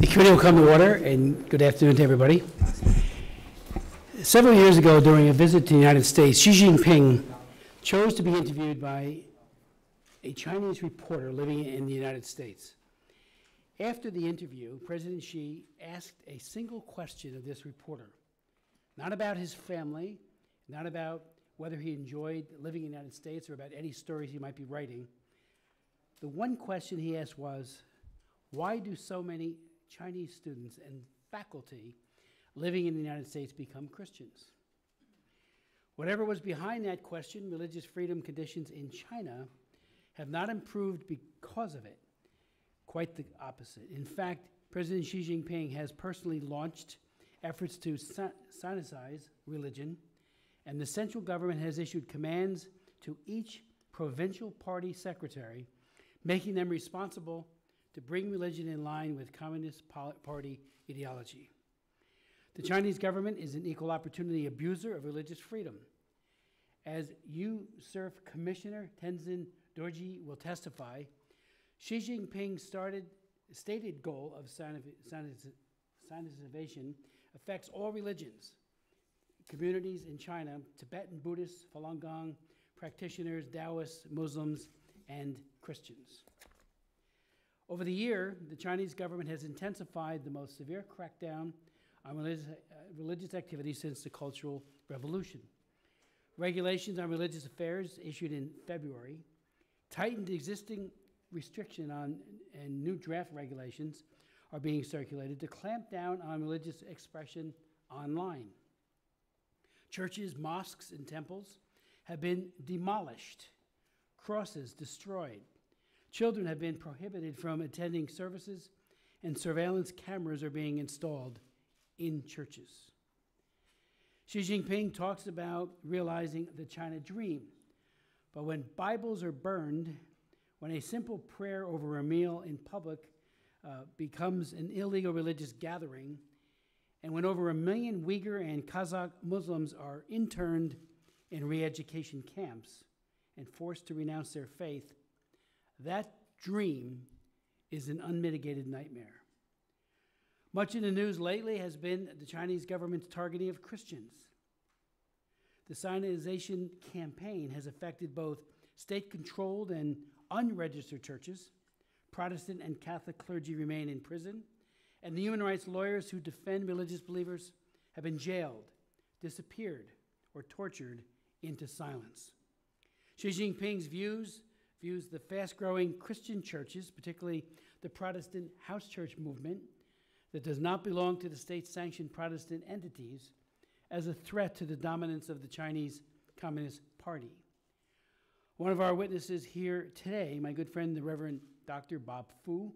The committee will come to order, and good afternoon to everybody. Several years ago, during a visit to the United States, Xi Jinping chose to be interviewed by a Chinese reporter living in the United States. After the interview, President Xi asked a single question of this reporter, not about his family, not about whether he enjoyed living in the United States or about any stories he might be writing. The one question he asked was, why do so many Chinese students and faculty living in the United States become Christians? Whatever was behind that question, religious freedom conditions in China have not improved because of it. Quite the opposite. In fact, President Xi Jinping has personally launched efforts to sanitize religion, and the central government has issued commands to each provincial party secretary, making them responsible to bring religion in line with Communist Party ideology. The Chinese government is an equal opportunity abuser of religious freedom. As USERF Commissioner Tenzin Dorje will testify, Xi Jinping's stated goal of sanitization affects all religions, communities in China, Tibetan Buddhists, Falun Gong practitioners, Taoists, Muslims, and Christians. Over the year, the Chinese government has intensified the most severe crackdown on religious activities since the Cultural Revolution. Regulations on religious affairs issued in February tightened existing restriction on, and new draft regulations are being circulated to clamp down on religious expression online. Churches, mosques, and temples have been demolished, crosses destroyed. Children have been prohibited from attending services, and surveillance cameras are being installed in churches. Xi Jinping talks about realizing the China dream, but when Bibles are burned, when a simple prayer over a meal in public becomes an illegal religious gathering, and when over 1 million Uyghur and Kazakh Muslims are interned in re-education camps and forced to renounce their faith, that dream is an unmitigated nightmare. Much in the news lately has been the Chinese government's targeting of Christians. The Sinization campaign has affected both state-controlled and unregistered churches. Protestant and Catholic clergy remain in prison, and the human rights lawyers who defend religious believers have been jailed, disappeared, or tortured into silence. Xi Jinping's views the fast-growing Christian churches, particularly the Protestant house church movement that does not belong to the state-sanctioned Protestant entities, as a threat to the dominance of the Chinese Communist Party. One of our witnesses here today, my good friend, the Reverend Dr. Bob Fu,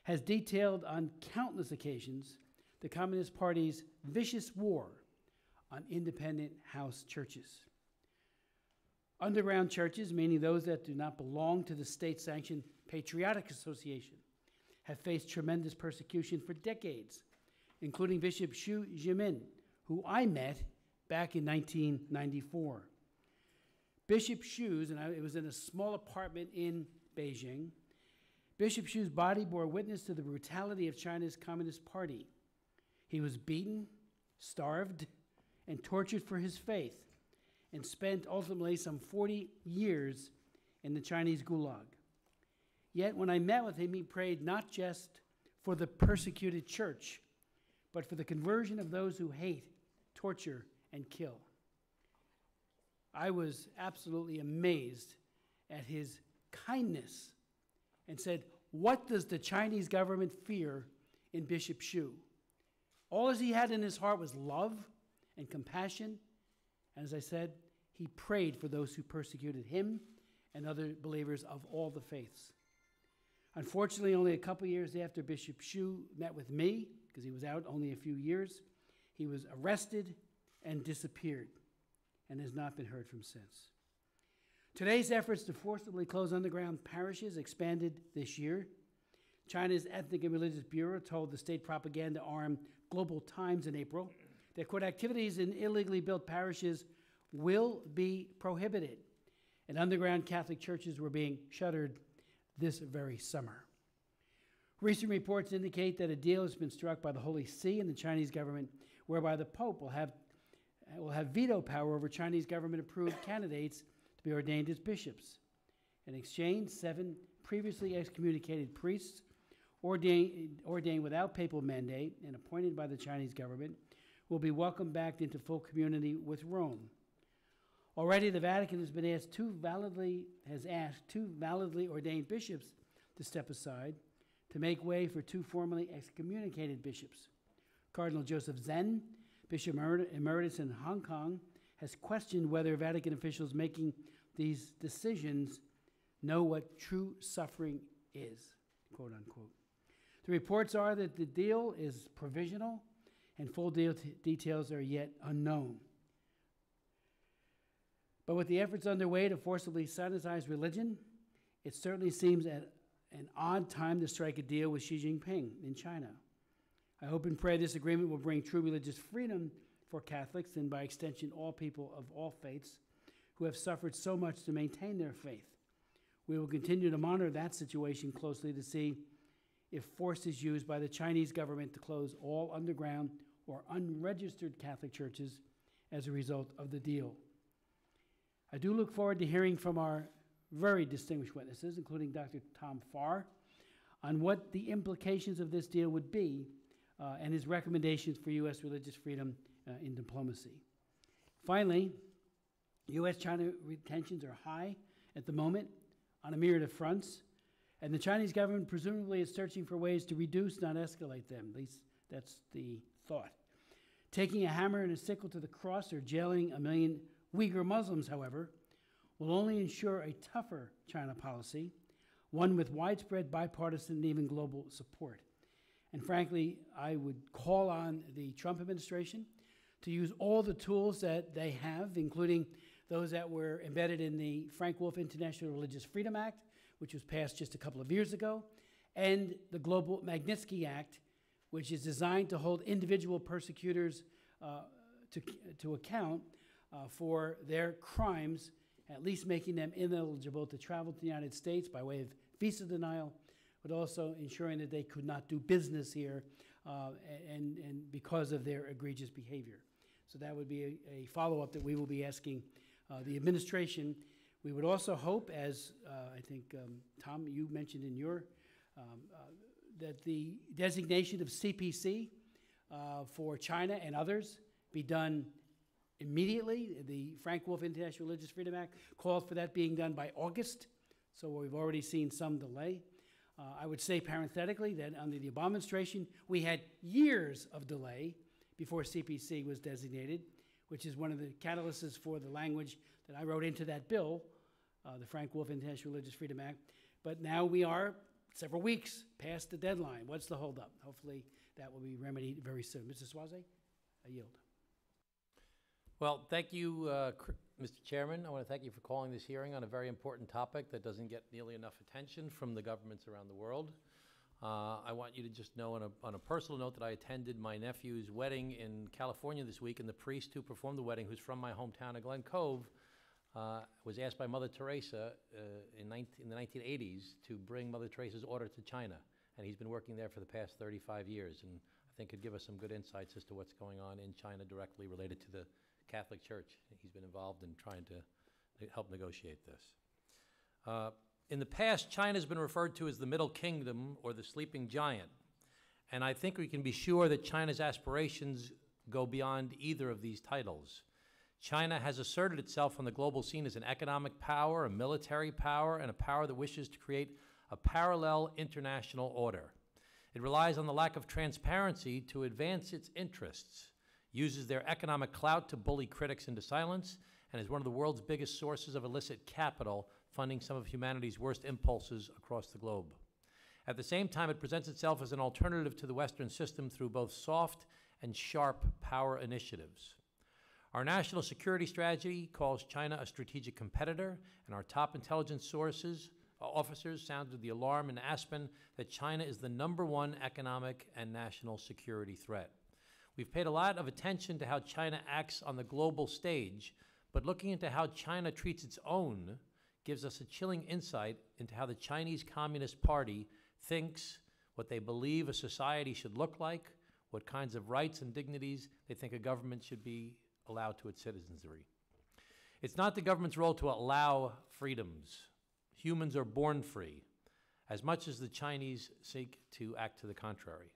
has detailed on countless occasions the Communist Party's vicious war on independent house churches. Underground churches, meaning those that do not belong to the state-sanctioned Patriotic Association, have faced tremendous persecution for decades, including Bishop Xu Jimin, who I met back in 1994. Bishop Xu's, and it was in a small apartment in Beijing, Bishop Xu's body bore witness to the brutality of China's Communist Party. He was beaten, starved, and tortured for his faith, and spent ultimately some 40 years in the Chinese Gulag. Yet when I met with him, he prayed not just for the persecuted church, but for the conversion of those who hate, torture, and kill. I was absolutely amazed at his kindness and said, what does the Chinese government fear in Bishop Xu? All he had in his heart was love and compassion. And as I said, he prayed for those who persecuted him and other believers of all the faiths. Unfortunately, only a couple years after Bishop Xu met with me, because he was out only a few years, he was arrested and disappeared and has not been heard from since. Today's efforts to forcibly close underground parishes expanded this year. China's Ethnic and Religious Bureau told the state propaganda arm Global Times in April that, quote, activities in illegally built parishes will be prohibited, and underground Catholic churches were being shuttered this very summer. Recent reports indicate that a deal has been struck by the Holy See and the Chinese government whereby the Pope will have veto power over Chinese government-approved candidates to be ordained as bishops. In exchange, 7 previously excommunicated priests ordained without papal mandate and appointed by the Chinese government will be welcomed back into full community with Rome. Already, the Vatican has asked two validly ordained bishops to step aside to make way for 2 formerly excommunicated bishops. Cardinal Joseph Zen, Bishop Emeritus in Hong Kong, has questioned whether Vatican officials making these decisions know what true suffering is, quote unquote. The reports are that the deal is provisional and full details are yet unknown. But with the efforts underway to forcibly sanitize religion, it certainly seems an odd time to strike a deal with Xi Jinping in China. I hope and pray this agreement will bring true religious freedom for Catholics and by extension all people of all faiths who have suffered so much to maintain their faith. We will continue to monitor that situation closely to see if force is used by the Chinese government to close all underground or unregistered Catholic churches as a result of the deal. I do look forward to hearing from our very distinguished witnesses, including Dr. Tom Farr, on what the implications of this deal would be and his recommendations for U.S. religious freedom in diplomacy. Finally, U.S.-China tensions are high at the moment on a myriad of fronts, and the Chinese government presumably is searching for ways to reduce, not escalate them. At least that's the thought. Taking a hammer and a sickle to the cross or jailing 1 million Uyghur Muslims, however, will only ensure a tougher China policy, one with widespread bipartisan and even global support. And frankly, I would call on the Trump administration to use all the tools that they have, including those that were embedded in the Frank Wolf International Religious Freedom Act, which was passed just a couple of years ago, and the Global Magnitsky Act, which is designed to hold individual persecutors to account for their crimes, at least making them ineligible to travel to the United States by way of visa denial, but also ensuring that they could not do business here and because of their egregious behavior. So that would be a follow-up that we will be asking the administration. We would also hope, as I think, Tom, you mentioned in your, that the designation of CPC for China and others be done immediately. The Frank Wolf International Religious Freedom Act called for that being done by August, so we've already seen some delay. I would say parenthetically that under the Obama administration, we had years of delay before CPC was designated, which is one of the catalysts for the language that I wrote into that bill, the Frank Wolf International Religious Freedom Act. But now we are several weeks past the deadline. What's the holdup? Hopefully that will be remedied very soon. Mr. Suarez, I yield. Well, thank you, Mr. Chairman. I want to thank you for calling this hearing on a very important topic that doesn't get nearly enough attention from the governments around the world. I want you to just know on a personal note that I attended my nephew's wedding in California this week, and the priest who performed the wedding, who's from my hometown of Glen Cove, was asked by Mother Teresa in the 1980s to bring Mother Teresa's order to China, and he's been working there for the past 35 years, and I think could give us some good insights as to what's going on in China directly related to the Catholic Church. He's been involved in trying to help negotiate this. In the past, China has been referred to as the Middle Kingdom or the sleeping giant, and I think we can be sure that China's aspirations go beyond either of these titles. China has asserted itself on the global scene as an economic power, a military power, and a power that wishes to create a parallel international order. It relies on the lack of transparency to advance its interests, uses their economic clout to bully critics into silence, and is one of the world's biggest sources of illicit capital, funding some of humanity's worst impulses across the globe. At the same time, it presents itself as an alternative to the Western system through both soft and sharp power initiatives. Our national security strategy calls China a strategic competitor, and our top intelligence officers sounded the alarm in Aspen that China is the #1 economic and national security threat. We've paid a lot of attention to how China acts on the global stage, but looking into how China treats its own gives us a chilling insight into how the Chinese Communist Party thinks, what they believe a society should look like, what kinds of rights and dignities they think a government should be allowed to its citizenry. It's not the government's role to allow freedoms. Humans are born free, as much as the Chinese seek to act to the contrary.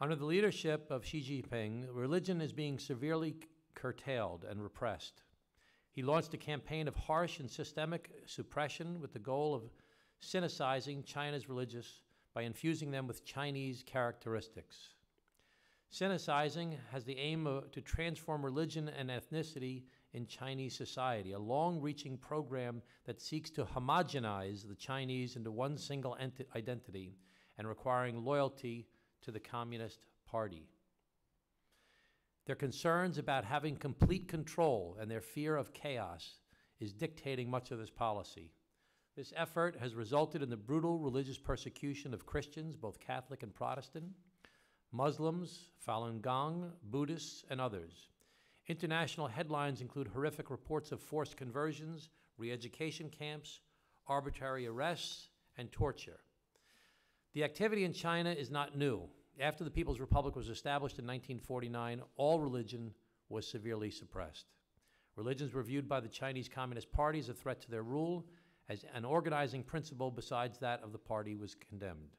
Under the leadership of Xi Jinping, religion is being severely curtailed and repressed. He launched a campaign of harsh and systemic suppression with the goal of sinicizing China's religious by infusing them with Chinese characteristics. Sinicizing has the aim to transform religion and ethnicity in Chinese society, a long-reaching program that seeks to homogenize the Chinese into one single identity and requiring loyalty to the Communist Party. Their concerns about having complete control and their fear of chaos is dictating much of this policy. This effort has resulted in the brutal religious persecution of Christians, both Catholic and Protestant, Muslims, Falun Gong, Buddhists, and others. International headlines include horrific reports of forced conversions, re-education camps, arbitrary arrests, and torture. The activity in China is not new. After the People's Republic was established in 1949, all religion was severely suppressed. Religions were viewed by the Chinese Communist Party as a threat to their rule, as an organizing principle besides that of the party was condemned.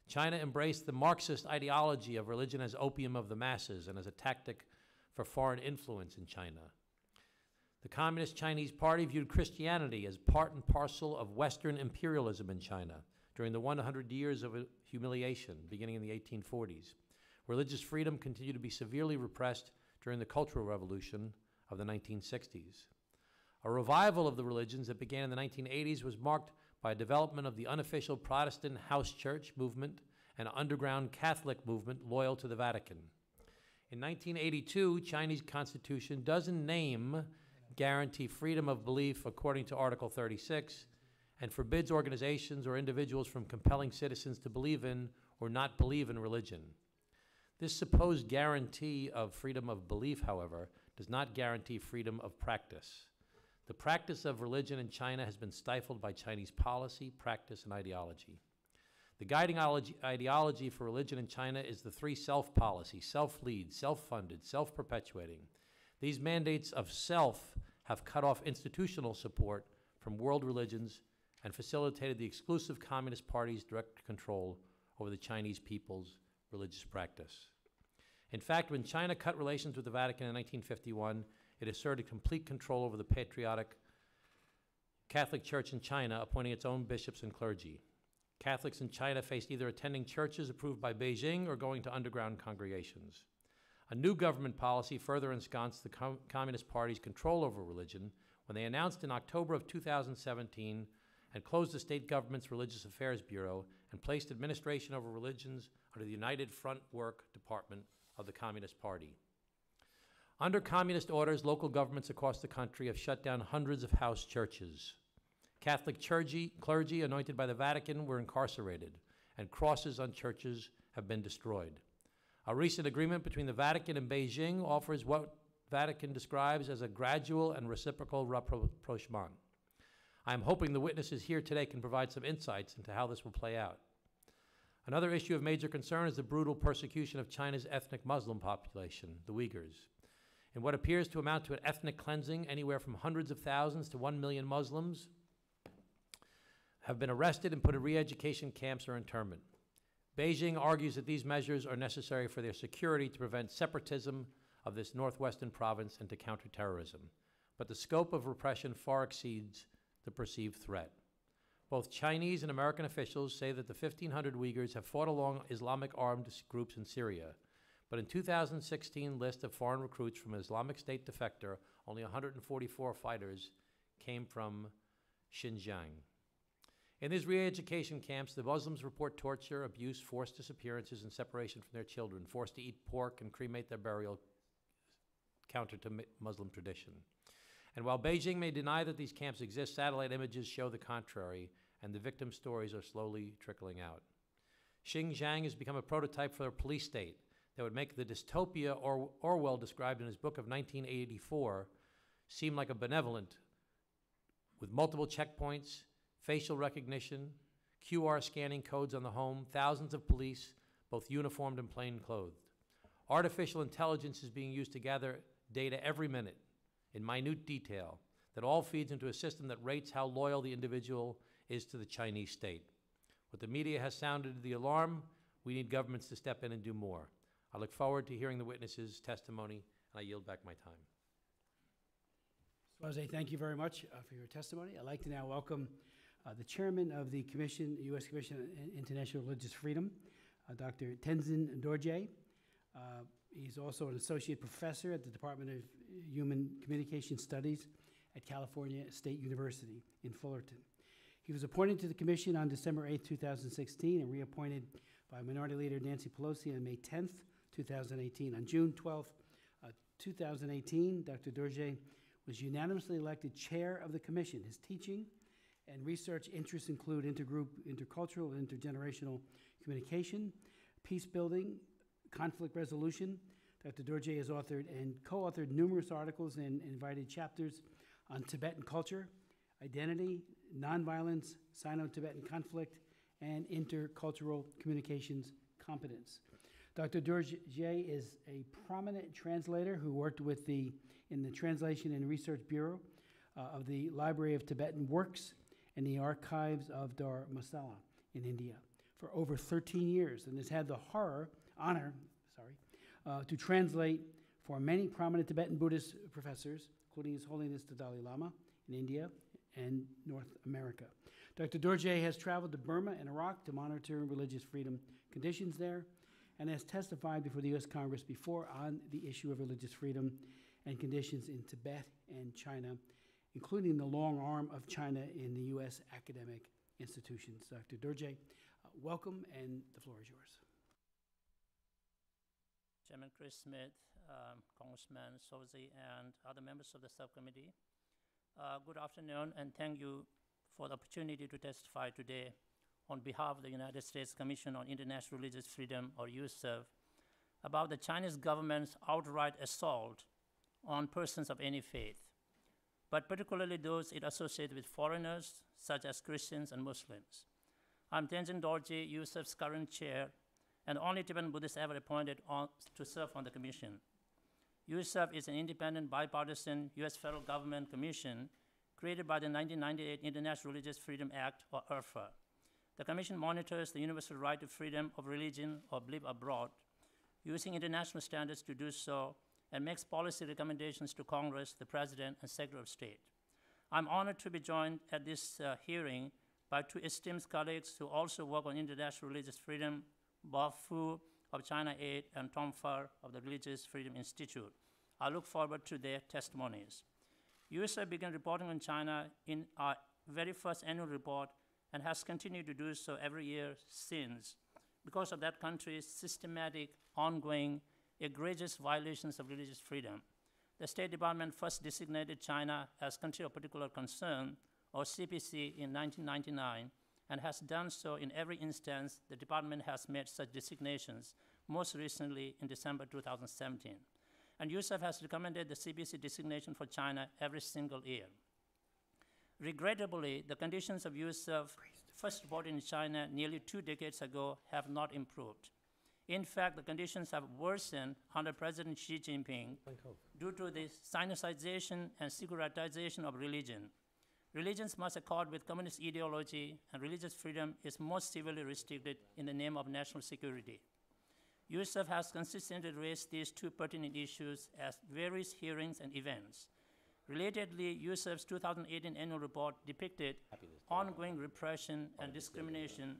China embraced the Marxist ideology of religion as opium of the masses and as a tactic for foreign influence in China. The Communist Chinese Party viewed Christianity as part and parcel of Western imperialism in China during the 100 years of humiliation beginning in the 1840s. Religious freedom continued to be severely repressed during the Cultural Revolution of the 1960s. A revival of the religions that began in the 1980s was marked by a development of the unofficial Protestant house church movement and an underground Catholic movement loyal to the Vatican. In 1982, Chinese Constitution doesn't guarantee freedom of belief according to Article 36 and forbids organizations or individuals from compelling citizens to believe in or not believe in religion. This supposed guarantee of freedom of belief, however, does not guarantee freedom of practice. The practice of religion in China has been stifled by Chinese policy, practice, and ideology. The guiding ideology for religion in China is the three self policy: self-lead, self-funded, self-perpetuating. These mandates of self have cut off institutional support from world religions and facilitated the exclusive Communist Party's direct control over the Chinese people's religious practice. In fact, when China cut relations with the Vatican in 1951, it asserted complete control over the patriotic Catholic Church in China, appointing its own bishops and clergy. Catholics in China faced either attending churches approved by Beijing or going to underground congregations. A new government policy further ensconced the Communist Party's control over religion when they announced in October of 2017 and closed the state government's Religious Affairs Bureau and placed administration over religions under the United Front Work Department of the Communist Party. Under communist orders, local governments across the country have shut down hundreds of house churches. Catholic clergy anointed by the Vatican were incarcerated, and crosses on churches have been destroyed. A recent agreement between the Vatican and Beijing offers what Vatican describes as a gradual and reciprocal rapprochement. I am hoping the witnesses here today can provide some insights into how this will play out. Another issue of major concern is the brutal persecution of China's ethnic Muslim population, the Uyghurs. In what appears to amount to an ethnic cleansing, anywhere from hundreds of thousands to 1 million Muslims have been arrested and put in re-education camps or internment. Beijing argues that these measures are necessary for their security to prevent separatism of this northwestern province and to counter terrorism. But the scope of repression far exceeds the perceived threat. Both Chinese and American officials say that the 1,500 Uyghurs have fought along Islamic armed groups in Syria. But in 2016 list of foreign recruits from Islamic State defector, only 144 fighters came from Xinjiang. In these re-education camps, the Muslims report torture, abuse, forced disappearances, and separation from their children, forced to eat pork and cremate their burial, counter to Muslim tradition. And while Beijing may deny that these camps exist, satellite images show the contrary, and the victim stories are slowly trickling out. Xinjiang has become a prototype for a police state that would make the dystopia Orwell described in his book of 1984 seem like a benevolent, with multiple checkpoints, facial recognition, QR scanning codes on the home, thousands of police, both uniformed and plainclothed. Artificial intelligence is being used to gather data every minute in minute detail that all feeds into a system that rates how loyal the individual is to the Chinese state. What the media has sounded the alarm, we need governments to step in and do more. I look forward to hearing the witnesses' testimony, and I yield back my time. Suozzi, thank you very much for your testimony. I'd like to now welcome the chairman of the Commission, U.S. Commission on International Religious Freedom, Dr. Tenzin Dorje. He's also an associate professor at the Department of Human Communication Studies at California State University in Fullerton. He was appointed to the commission on December 8, 2016, and reappointed by Minority Leader Nancy Pelosi on May 10, 2018. On June 12, 2018, Dr. Dorje was unanimously elected chair of the commission. His teaching and research interests include intergroup, intercultural, and intergenerational communication, peace building, conflict resolution. Dr. Dorje has authored and co-authored numerous articles and invited chapters on Tibetan culture, identity, nonviolence, Sino-Tibetan conflict, and intercultural communications competence. Dr. Dorje is a prominent translator who worked with in the Translation and Research Bureau of the Library of Tibetan Works and the Archives of Dharamsala in India for over 13 years, and has had the honor to translate for many prominent Tibetan Buddhist professors, including His Holiness the Dalai Lama in India and North America. Dr. Dorje has traveled to Burma and Iraq to monitor religious freedom conditions there, and has testified before the U.S. Congress before on the issue of religious freedom and conditions in Tibet and China, including the long arm of China in the U.S. academic institutions. Dr. Dorje, welcome, and the floor is yours. Chairman Chris Smith, Congressman Suozzi, and other members of the subcommittee. Good afternoon, and thank you for the opportunity to testify today on behalf of the United States Commission on International Religious Freedom, or USCIRF, about the Chinese government's outright assault on persons of any faith, but particularly those it associates with foreigners, such as Christians and Muslims. I'm Tenzin Dorje, USCIRF's current chair, and only Tibetan Buddhist ever appointed to serve on the commission. USCIRF is an independent, bipartisan U.S. federal government commission created by the 1998 International Religious Freedom Act, or IRFA. The commission monitors the universal right to freedom of religion or belief abroad, using international standards to do so, and makes policy recommendations to Congress, the President, and Secretary of State. I'm honored to be joined at this hearing by two esteemed colleagues who also work on international religious freedom, Bob Fu of China Aid and Tom Farr of the Religious Freedom Institute. I look forward to their testimonies. USCIRF began reporting on China in our very first annual report and has continued to do so every year since, because of that country's systematic, ongoing, egregious violations of religious freedom. The State Department first designated China as country of particular concern, or CPC, in 1999, and has done so in every instance the department has made such designations, most recently in December 2017. And USCIRF has recommended the CPC designation for China every single year. Regrettably, the conditions of USCIRF first reported in China nearly 2 decades ago have not improved. In fact, the conditions have worsened under President Xi Jinping due to the Sinicization and securitization of religion. Religions must accord with communist ideology, and religious freedom is most severely restricted in the name of national security. USCIRF has consistently raised these two pertinent issues at various hearings and events. Relatedly, USCIRF's 2018 annual report depicted ongoing repression and discrimination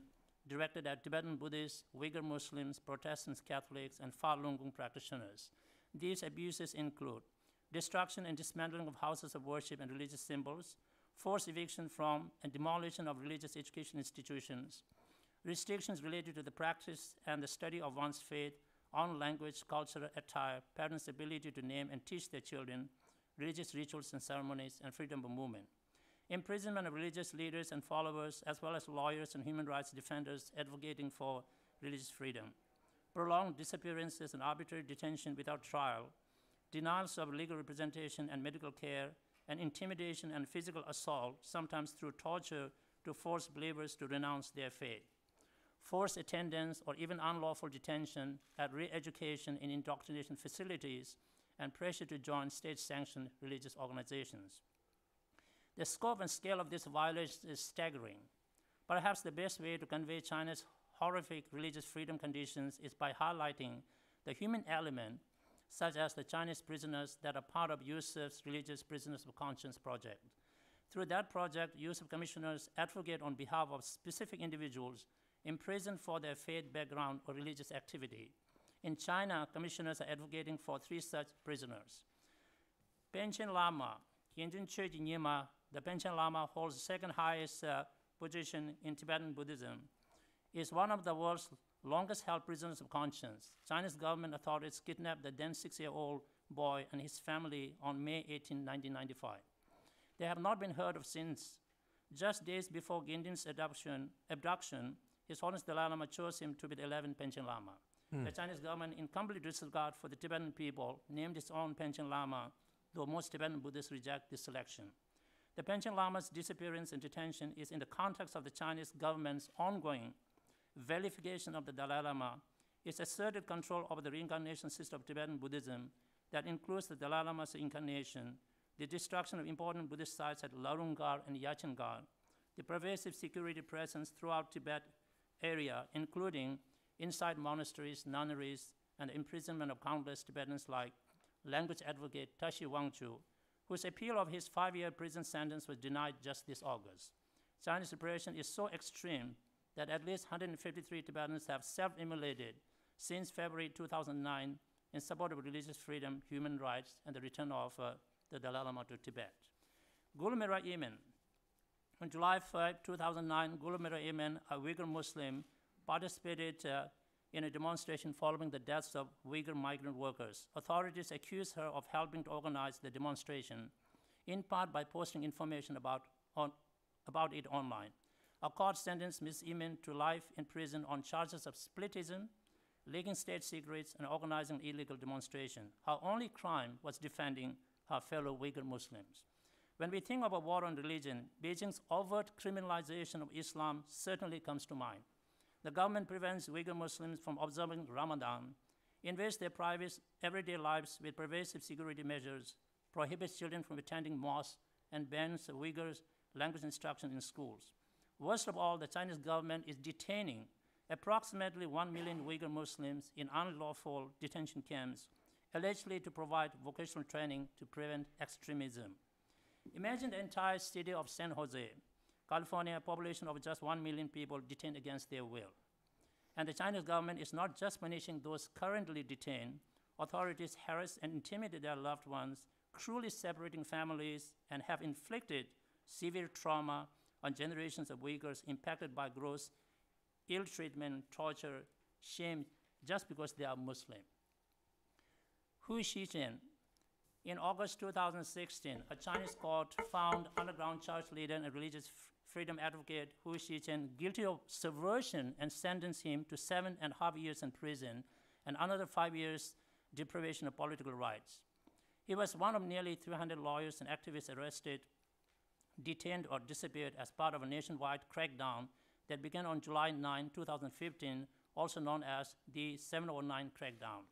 directed at Tibetan Buddhists, Uyghur Muslims, Protestants, Catholics, and Falun Gong practitioners. These abuses include destruction and dismantling of houses of worship and religious symbols, forced eviction from and demolition of religious education institutions, restrictions related to the practice and the study of one's faith, on language, culture, attire, parents' ability to name and teach their children, religious rituals and ceremonies, and freedom of movement. Imprisonment of religious leaders and followers, as well as lawyers and human rights defenders advocating for religious freedom. Prolonged disappearances and arbitrary detention without trial, denials of legal representation and medical care, and intimidation and physical assault, sometimes through torture, to force believers to renounce their faith, forced attendance or even unlawful detention at re-education and indoctrination facilities, and pressure to join state-sanctioned religious organizations. The scope and scale of this violation is staggering. Perhaps the best way to convey China's horrific religious freedom conditions is by highlighting the human element, such as the Chinese prisoners that are part of Yusuf's Religious Prisoners of Conscience project. Through that project, Yusuf commissioners advocate on behalf of specific individuals imprisoned for their faith background or religious activity. In China, commissioners are advocating for 3 such prisoners. Panchen Lama, Yenjin Chöji Nyima, the Panchen Lama holds the second highest position in Tibetan Buddhism, is one of the world's longest-held prisoners of conscience. Chinese government authorities kidnapped the then 6-year-old boy and his family on May 18, 1995. They have not been heard of since. Just days before Gendin's abduction, His Holiness Dalai Lama chose him to be the 11th Panchen Lama. The Chinese government, in complete disregard for the Tibetan people, named its own Panchen Lama, though most Tibetan Buddhists reject this selection. The Panchen Lama's disappearance and detention is in the context of the Chinese government's ongoing vilification of the Dalai Lama, its asserted control over the reincarnation system of Tibetan Buddhism that includes the Dalai Lama's incarnation, the destruction of important Buddhist sites at Larungar and Yachangar, the pervasive security presence throughout Tibet area, including inside monasteries, nunneries, and the imprisonment of countless Tibetans like language advocate Tashi Wangchu, whose appeal of his 5-year prison sentence was denied just this August. Chinese repression is so extreme that at least 153 Tibetans have self-immolated since February 2009 in support of religious freedom, human rights, and the return of the Dalai Lama to Tibet. Gulmira Yemen. On July 5, 2009, Gulmira Yemen, a Uyghur Muslim, participated in a demonstration following the deaths of Uyghur migrant workers. Authorities accuse her of helping to organize the demonstration, in part by posting information about it online. A court sentenced Ms. Yemen to life in prison on charges of splitism, leaking state secrets, and organizing illegal demonstration. Her only crime was defending her fellow Uyghur Muslims. When we think of a war on religion, Beijing's overt criminalization of Islam certainly comes to mind. The government prevents Uyghur Muslims from observing Ramadan, invades their private, everyday lives with pervasive security measures, prohibits children from attending mosques, and bans Uyghurs' language instruction in schools. Worst of all, the Chinese government is detaining approximately 1 million Uyghur Muslims in unlawful detention camps, allegedly to provide vocational training to prevent extremism. Imagine the entire city of San Jose, California, a population of just 1 million people detained against their will. And the Chinese government is not just punishing those currently detained. Authorities harass and intimidate their loved ones, cruelly separating families, and have inflicted severe trauma on generations of Uyghurs impacted by gross ill treatment, torture, shame, just because they are Muslim. Hu Shichen. In August 2016, a Chinese court found underground church leader and religious freedom advocate Hu Shichen guilty of subversion and sentenced him to 7.5 years in prison and another 5 years deprivation of political rights. He was one of nearly 300 lawyers and activists arrested, detained, or disappeared as part of a nationwide crackdown that began on July 9, 2015, also known as the 709 crackdown.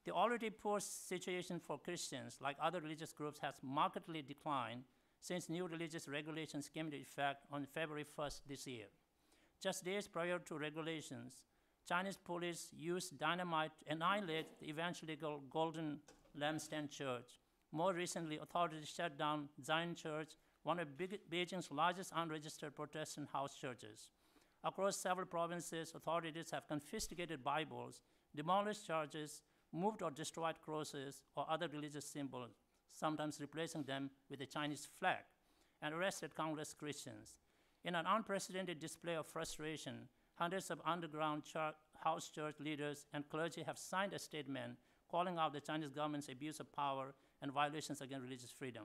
The already poor situation for Christians, like other religious groups, has markedly declined since new religious regulations came into effect on February 1st this year. Just days prior to regulations, Chinese police used dynamite to annihilate the evangelical Golden Lampstand Church. More recently, authorities shut down Zion Church, one of Beijing's largest unregistered Protestant house churches. Across several provinces, authorities have confiscated Bibles, demolished churches, moved or destroyed crosses or other religious symbols, sometimes replacing them with a Chinese flag, and arrested countless Christians. In an unprecedented display of frustration, hundreds of underground house church leaders and clergy have signed a statement calling out the Chinese government's abuse of power and violations against religious freedom.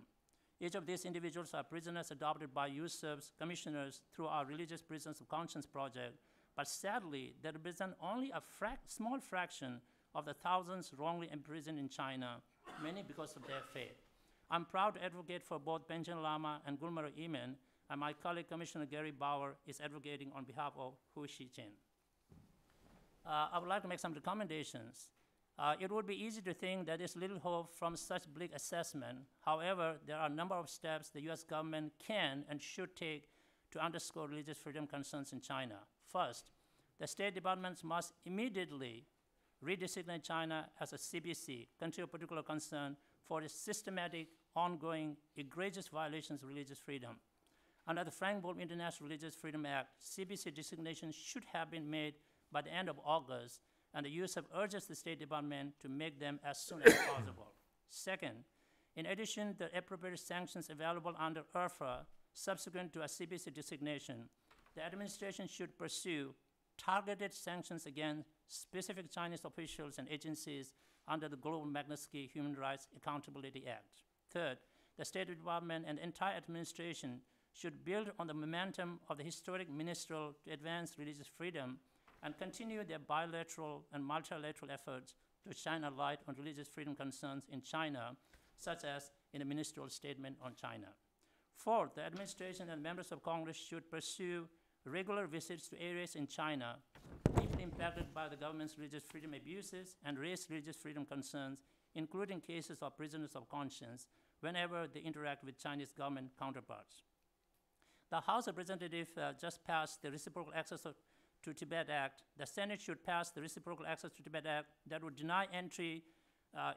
Each of these individuals are prisoners adopted by Yusuf's commissioners through our Religious Prisoners of Conscience project, but sadly, they represent only a small fraction of the thousands wrongly imprisoned in China, many because of their faith. I'm proud to advocate for both Panchen Lama and Gulmira Yemen and my colleague, Commissioner Gary Bauer, is advocating on behalf of Hu Shijin. I would like to make some recommendations. It would be easy to think that there's little hope from such bleak assessment. However, there are a number of steps the U.S. government can and should take to underscore religious freedom concerns in China. First, the State Department must immediately redesignate China as a CBC, country of particular concern, for its systematic, ongoing, egregious violations of religious freedom. Under the Frank Bolton International Religious Freedom Act, CBC designation should have been made by the end of August, and the U.S. have urged the State Department to make them as soon as possible. Second, in addition to appropriate sanctions available under IRFA subsequent to a CBC designation, the administration should pursue targeted sanctions against specific Chinese officials and agencies under the Global Magnitsky Human Rights Accountability Act. Third, the State Department and the entire administration should build on the momentum of the historic ministerial to advance religious freedom and continue their bilateral and multilateral efforts to shine a light on religious freedom concerns in China, such as in a ministerial statement on China. Fourth, the administration and members of Congress should pursue regular visits to areas in China deeply impacted by the government's religious freedom abuses and raise religious freedom concerns, including cases of prisoners of conscience, whenever they interact with Chinese government counterparts. The House of Representatives just passed the Reciprocal Access to Tibet Act. The Senate should pass the Reciprocal Access to Tibet Act that would deny entry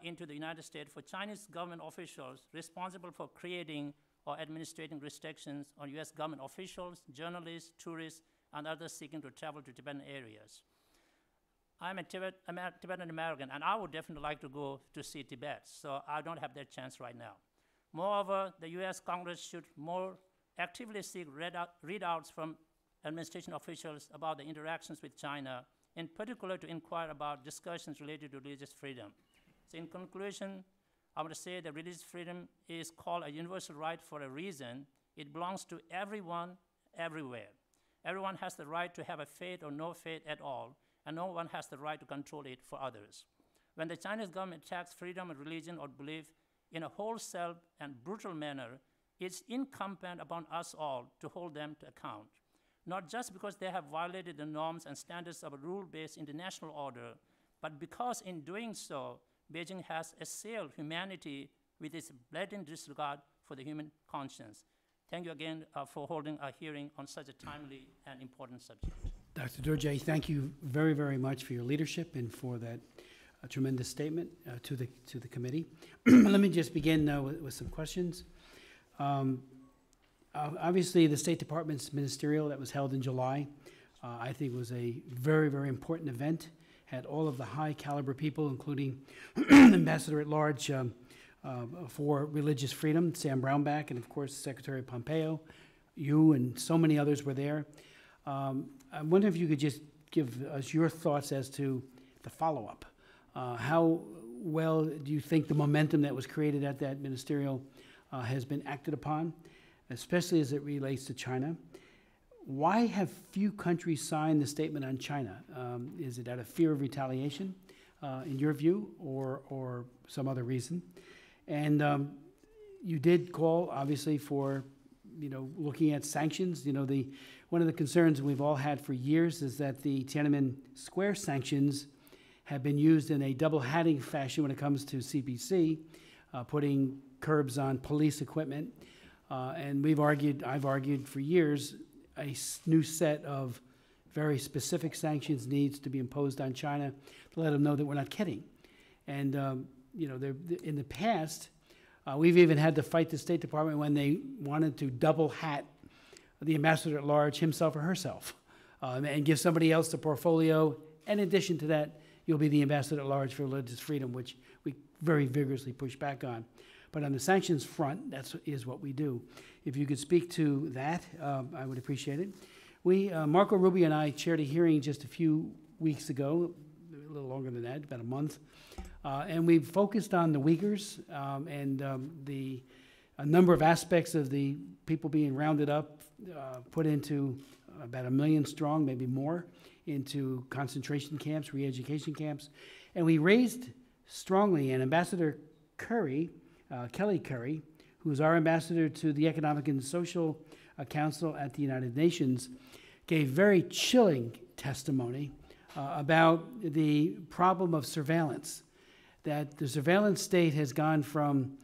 into the United States for Chinese government officials responsible for creating or administrating restrictions on U.S. government officials, journalists, tourists, and others seeking to travel to Tibetan areas. I'm a Tibetan American, and I would definitely like to go to see Tibet, so I don't have that chance right now. Moreover, the U.S. Congress should more actively seek readouts from administration officials about the interactions with China, in particular to inquire about discussions related to religious freedom. So in conclusion, I want to say that religious freedom is called a universal right for a reason. It belongs to everyone, everywhere. Everyone has the right to have a faith or no faith at all, and no one has the right to control it for others. When the Chinese government attacks freedom of religion or belief in a wholesale and brutal manner, it's incumbent upon us all to hold them to account, not just because they have violated the norms and standards of a rule-based international order, but because in doing so, Beijing has assailed humanity with its blatant disregard for the human conscience. Thank you again for holding a hearing on such a timely and important subject. Dr. Dorje, thank you very, very much for your leadership and for that tremendous statement to the committee. Let me just begin with some questions. Obviously, the State Department's ministerial that was held in July, I think was a very, very important event. Had all of the high caliber people, including Ambassador at Large for Religious Freedom, Sam Brownback, and of course Secretary Pompeo. You and so many others were there. I wonder if you could just give us your thoughts as to the follow-up. How well do you think the momentum that was created at that ministerial has been acted upon, especially as it relates to China? Why have few countries signed the statement on China? Is it out of fear of retaliation, in your view, or some other reason? And you did call, obviously, for looking at sanctions. One of the concerns we've all had for years is that the Tiananmen Square sanctions have been used in a double-hatting fashion when it comes to CPC, putting curbs on police equipment. And I've argued for years, a new set of very specific sanctions needs to be imposed on China to let them know that we're not kidding. And in the past, we've even had to fight the State Department when they wanted to double hat the ambassador at large, himself or herself, and give somebody else the portfolio. In addition to that, you'll be the ambassador at large for religious freedom, which we very vigorously push back on. But on the sanctions front, that is what we do. If you could speak to that, I would appreciate it. Marco Rubio and I chaired a hearing just a few weeks ago, a little longer than that, about a month, and we focused on the Uyghurs and a number of aspects of the people being rounded up, put into about 1 million strong, maybe more, into concentration camps, re-education camps. And we raised strongly, and Ambassador Curry, Kelly Curry, who is our ambassador to the Economic and Social Council at the United Nations, gave very chilling testimony about the problem of surveillance, that the surveillance state has gone from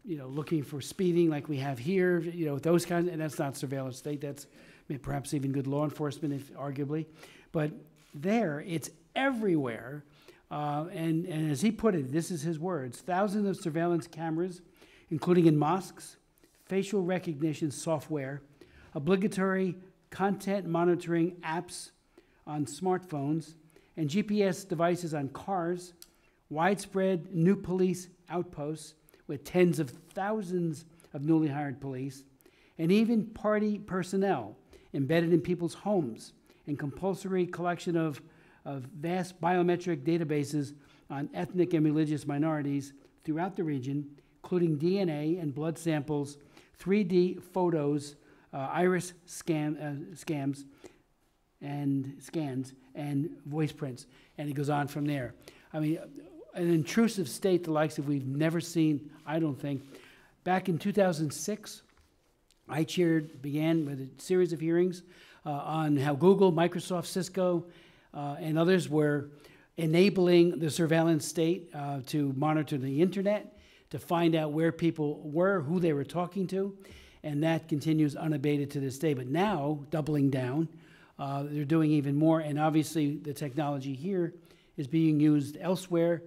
looking for speeding like we have here, those kinds, and that's not surveillance state, that's perhaps even good law enforcement, if arguably, but there, it's everywhere, and as he put it, this is his words, thousands of surveillance cameras, including in mosques, facial recognition software, obligatory content monitoring apps on smartphones, and GPS devices on cars, widespread new police outposts with tens of thousands of newly hired police, and even party personnel embedded in people's homes, and compulsory collection of vast biometric databases on ethnic and religious minorities throughout the region, including DNA and blood samples, 3D photos, iris scans, and voice prints. And it goes on from there. I mean, an intrusive state the likes of we've never seen, I don't think. Back in 2006, I began with a series of hearings on how Google, Microsoft, Cisco, and others were enabling the surveillance state to monitor the internet, to find out where people were, who they were talking to, and that continues unabated to this day. But now, doubling down, they're doing even more, and obviously the technology here is being used elsewhere,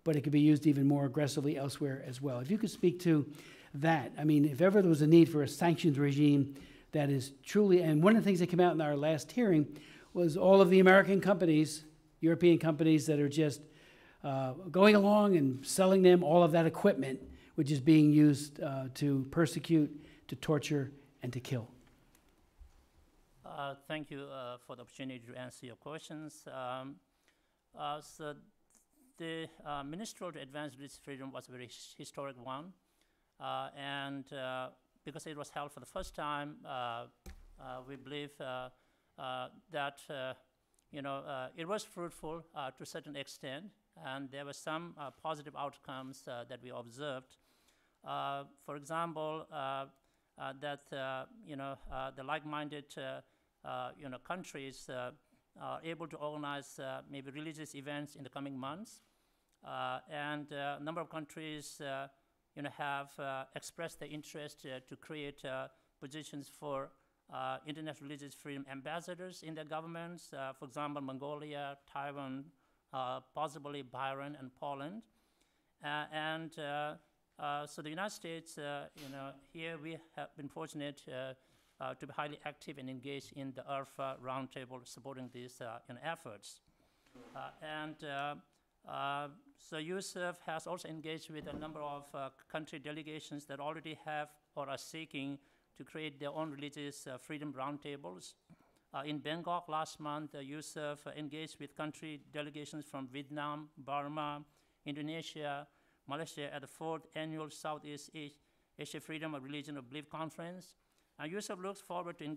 but it could be used even more aggressively elsewhere as well. If you could speak to that, I mean, if ever there was a need for a sanctions regime that is truly, and one of the things that came out in our last hearing was all of the American companies, European companies that are just going along and selling them all of that equipment, which is being used to persecute, to torture, and to kill. Thank you for the opportunity to answer your questions. So the Ministerial to Advance Religious Freedom was a very historic one, and because it was held for the first time, we believe that it was fruitful to a certain extent, and there were some positive outcomes that we observed. For example, that the like-minded countries are able to organize maybe religious events in the coming months, and a number of countries have expressed their interest to create positions for international religious freedom ambassadors in their governments. For example, Mongolia, Taiwan, possibly Bahrain and Poland, so the United States, here we have been fortunate to be highly active and engaged in the IRFA roundtable supporting these efforts. So USF has also engaged with a number of country delegations that already have or are seeking to create their own religious freedom roundtables. In Bangkok last month, USF engaged with country delegations from Vietnam, Burma, Indonesia, Malaysia at the 4th Annual Southeast Asia Freedom of Religion of Belief Conference. USF looks forward to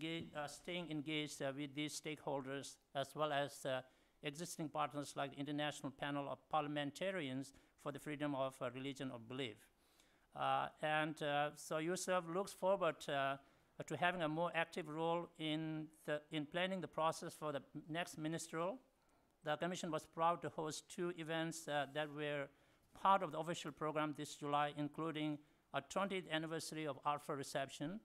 staying engaged with these stakeholders as well as existing partners like the International Panel of Parliamentarians for the Freedom of Religion of Belief. So USF looks forward to having a more active role in planning the process for the next ministerial. The Commission was proud to host 2 events that were part of the official program this July, including a 20th anniversary of ARFA reception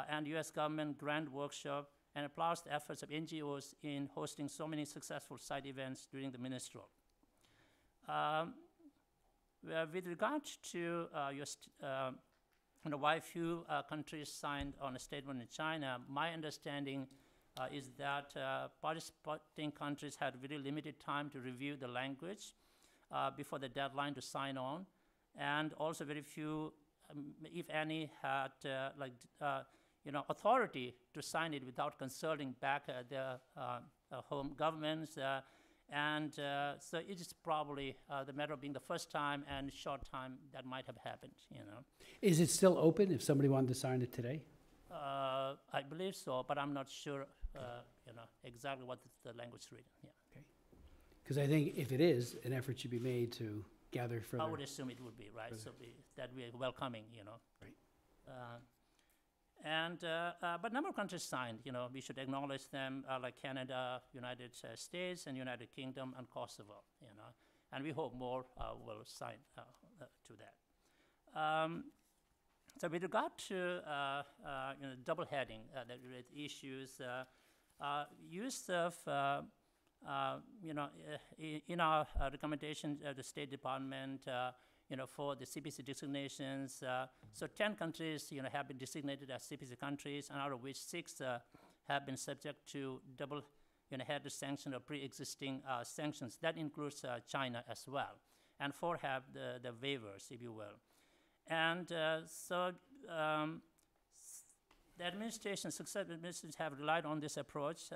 and U.S. government grant workshop, and applauds the efforts of NGOs in hosting so many successful side events during the ministerial. With regard to why few countries signed on a statement in China, my understanding is that participating countries had very limited time to review the language before the deadline to sign on, and also very few, if any, had authority to sign it without consulting back their home governments, so it is probably the matter of being the first time and short time that might have happened. Is it still open if somebody wanted to sign it today? I believe so, but I'm not sure, exactly what the language reading. Yeah. Okay. Because I think if it is, an effort should be made to gather further. I would assume it would be, right? Further. So that we are welcoming, Right. But a number of countries signed. We should acknowledge them, like Canada, United States, and United Kingdom, and Kosovo. And we hope more will sign to that. So with regard to double heading that related issues, use of in our recommendation, the State Department, for the CPC designations, so 10 countries, have been designated as CPC countries, and out of which 6 have been subject to double, headed sanction or pre-existing sanctions. That includes China as well, and 4 have the waivers, if you will. And the administration, successive administrations have relied on this approach,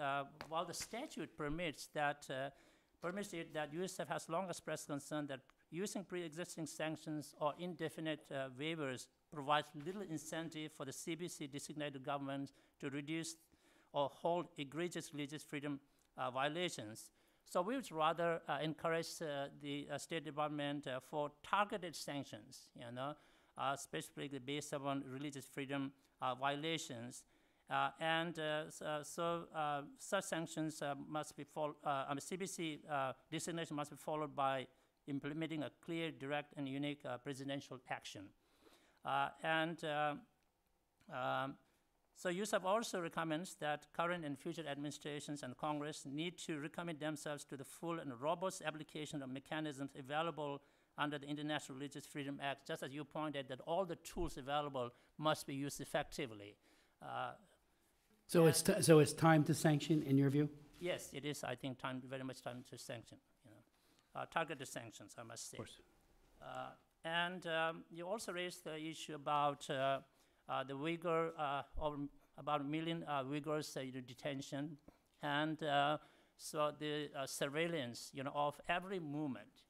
while the statute permits it that USF has long expressed concern that using pre-existing sanctions or indefinite waivers provides little incentive for the CBC designated governments to reduce or hold egregious religious freedom violations. So we would rather encourage the State Department for targeted sanctions, specifically based upon religious freedom violations. Such sanctions must be followed, CBC designation must be followed by implementing a clear, direct, and unique presidential action. So USAF also recommends that current and future administrations and Congress need to recommit themselves to the full and robust application of mechanisms available under the International Religious Freedom Act, just as you pointed that all the tools available must be used effectively. So it's time to sanction, in your view? Yes, it is, I think, very much time to sanction, targeted sanctions, I must say. Of course. You also raised the issue about the Uyghur, about 1 million Uyghurs in detention, and so the surveillance, of every movement,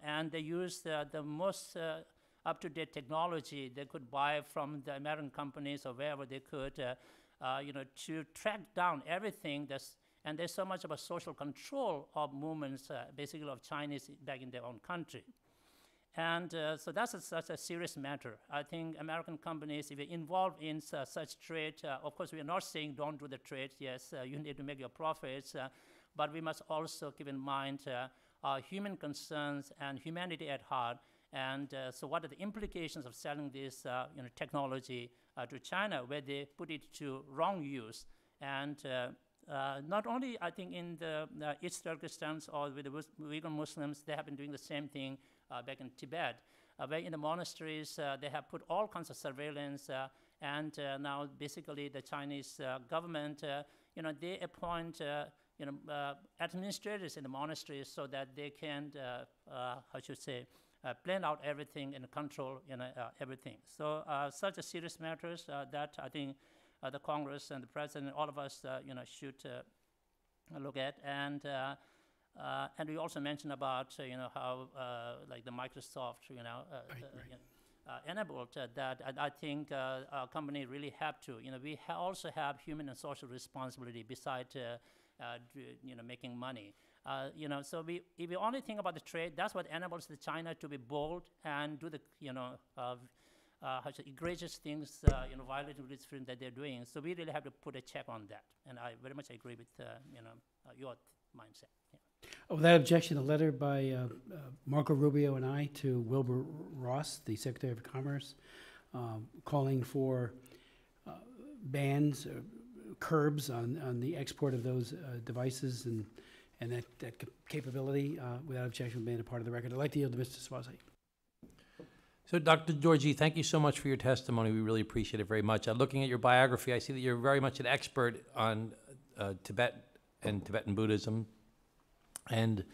and they use the most up-to-date technology they could buy from the American companies or wherever they could, to track down everything and there's so much of a social control of movements, basically of Chinese back in their own country. And so that's such a serious matter. I think American companies, if you're involved in such trade, of course we are not saying don't do the trade. Yes, you need to make your profits, but we must also keep in mind human concerns and humanity at heart. And so what are the implications of selling this technology to China, where they put it to wrong use? And not only, I think, in the East Turkestan or with the Uyghur Muslims, they have been doing the same thing back in Tibet, where in the monasteries they have put all kinds of surveillance, and now basically the Chinese government, they appoint administrators in the monasteries so that they can, plan out everything and control everything. So such a serious matters that I think the Congress and the President, all of us, should look at. And we also mentioned about, how like the Microsoft, enabled that. I think our company really have to. We also have human and social responsibility besides, making money. So if we only think about the trade, that's what enables the China to be bold and do the, egregious things, violating religious freedom that they're doing. So we really have to put a check on that. And I very much agree with, your mindset. Yeah. Without objection, a letter by Marco Rubio and I to Wilbur Ross, the Secretary of Commerce, calling for bans, curbs on the export of those devices and that capability, without objection, being a part of the record. I'd like to yield to Mr. Swazi. So, Dr. Dorje, thank you so much for your testimony. We really appreciate it very much. Looking at your biography, I see that you're very much an expert on Tibet and Tibetan Buddhism. And